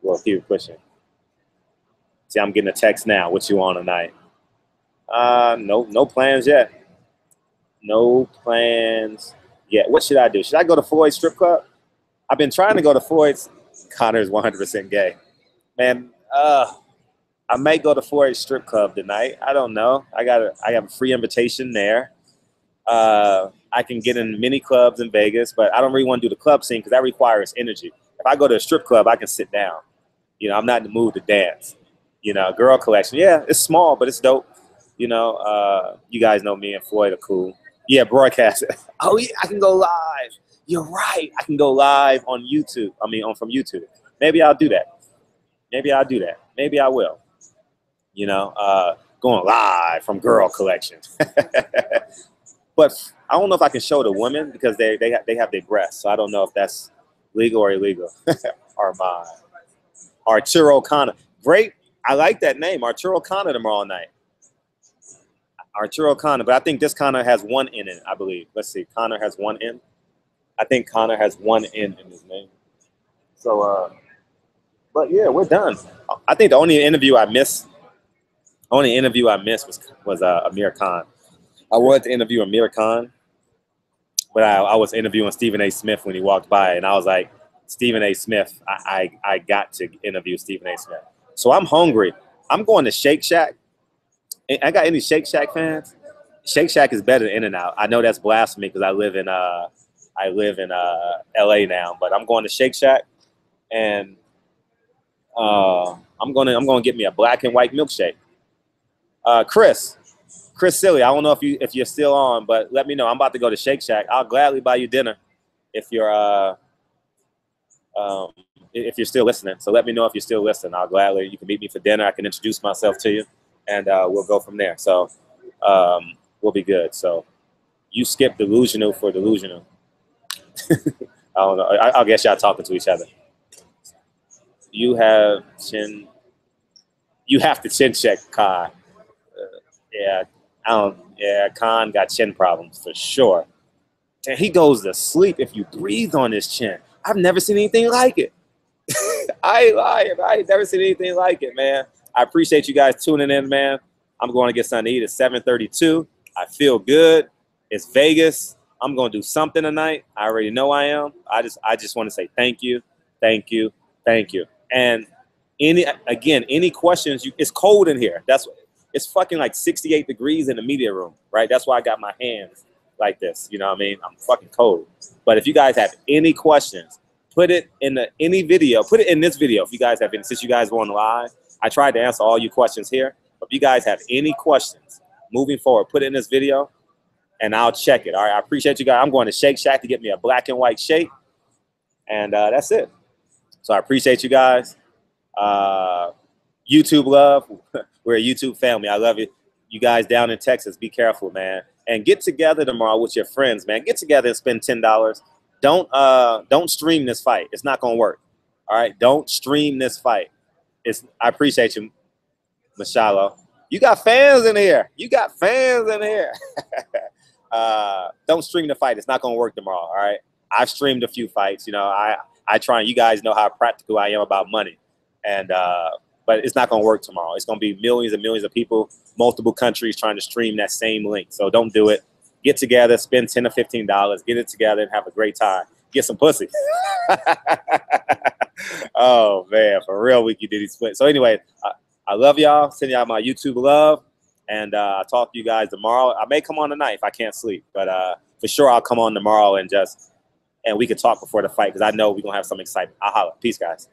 [SPEAKER 1] we'll keep it pushing. See, I'm getting a text now. What you on tonight? No plans yet. No plans yet. What should I do? Should I go to Floyd's strip club? I've been trying to go to Floyd's. Conor's 100% gay. Man, I might go to Floyd's strip club tonight. I don't know. I have a free invitation there. I can get in many clubs in Vegas, but I don't really want to do the club scene because that requires energy. If I go to a strip club, I can sit down. You know, I'm not in the mood to dance. You know, girl collection. Yeah, it's small, but it's dope. You know, you guys know me and Floyd are cool. Yeah, broadcast. Oh, yeah, I can go live. You're right. I can go live on YouTube. From YouTube. Maybe I'll do that. Maybe I will. You know, going live from girl collection. But I don't know if I can show the women because they have their breasts. So I don't know if that's legal or illegal. Armand. Arturo Conor. Great. I like that name. Arturo Conor tomorrow night. Arturo Conor. But I think this Conor has one N in it, I believe. Let's see. Conor has one N. I think Conor has one N in his name. So, but yeah, we're done. I think the only interview I missed was Amir Khan. I wanted to interview Amir Khan, but I was interviewing Stephen A. Smith when he walked by, and I was like, Stephen A. Smith, I got to interview Stephen A. Smith. So I'm hungry. I'm going to Shake Shack. I got any Shake Shack fans? Shake Shack is better than In-N-Out. I know that's blasphemy because I live in LA now, but I'm going to Shake Shack, and I'm gonna get me a black and white milkshake. Chris Silly, I don't know if you're still on, but let me know. I'm about to go to Shake Shack. I'll gladly buy you dinner if you're still listening. So let me know if you're still listening. I'll gladly. You can meet me for dinner. I can introduce myself to you, and we'll go from there. So we'll be good. So you skip delusional for delusional. I don't know. I guess y'all talking to each other. You have to chin check Khan. Khan got chin problems for sure. And he goes to sleep if you breathe on his chin. I've never seen anything like it. I ain't lying. I ain't never seen anything like it, man. I appreciate you guys tuning in, man. I'm going to get something to eat at 7:32. I feel good. It's Vegas. I'm going to do something tonight. I already know I am. I just want to say thank you. And any questions, it's cold in here. It's fucking like 68 degrees in the media room, right? That's why I got my hands like this. You know what I mean? I'm fucking cold. But if you guys have any questions, put it in any video. Put it in this video if you guys have any. Since you guys were on live, I tried to answer all your questions here. But if you guys have any questions moving forward, put it in this video, and I'll check it. All right, I appreciate you guys. I'm going to Shake Shack to get me a black and white shake, and that's it. So I appreciate you guys. YouTube love. We're a YouTube family. I love you. You guys down in Texas, be careful, man. And get together tomorrow with your friends, man. Get together and spend $10. Don't stream this fight. It's not gonna work. All right. Don't stream this fight. I appreciate you, Mashallah. You got fans in here. You got fans in here. Don't stream the fight. It's not going to work tomorrow, all right? I've streamed a few fights. You know, I try, and you guys know how practical I am about money. And but it's not going to work tomorrow. It's going to be millions and millions of people, multiple countries trying to stream that same link. So don't do it. Get together, spend $10 or $15, get it together, and have a great time. Get some pussy. Oh, man, for real, Wiki Diddy Split. So anyway, I love y'all. Send y'all my YouTube love. And I'll talk to you guys tomorrow. I may come on tonight if I can't sleep. But for sure, I'll come on tomorrow and we can talk before the fight because I know we're going to have some excitement. I'll holler. Peace, guys.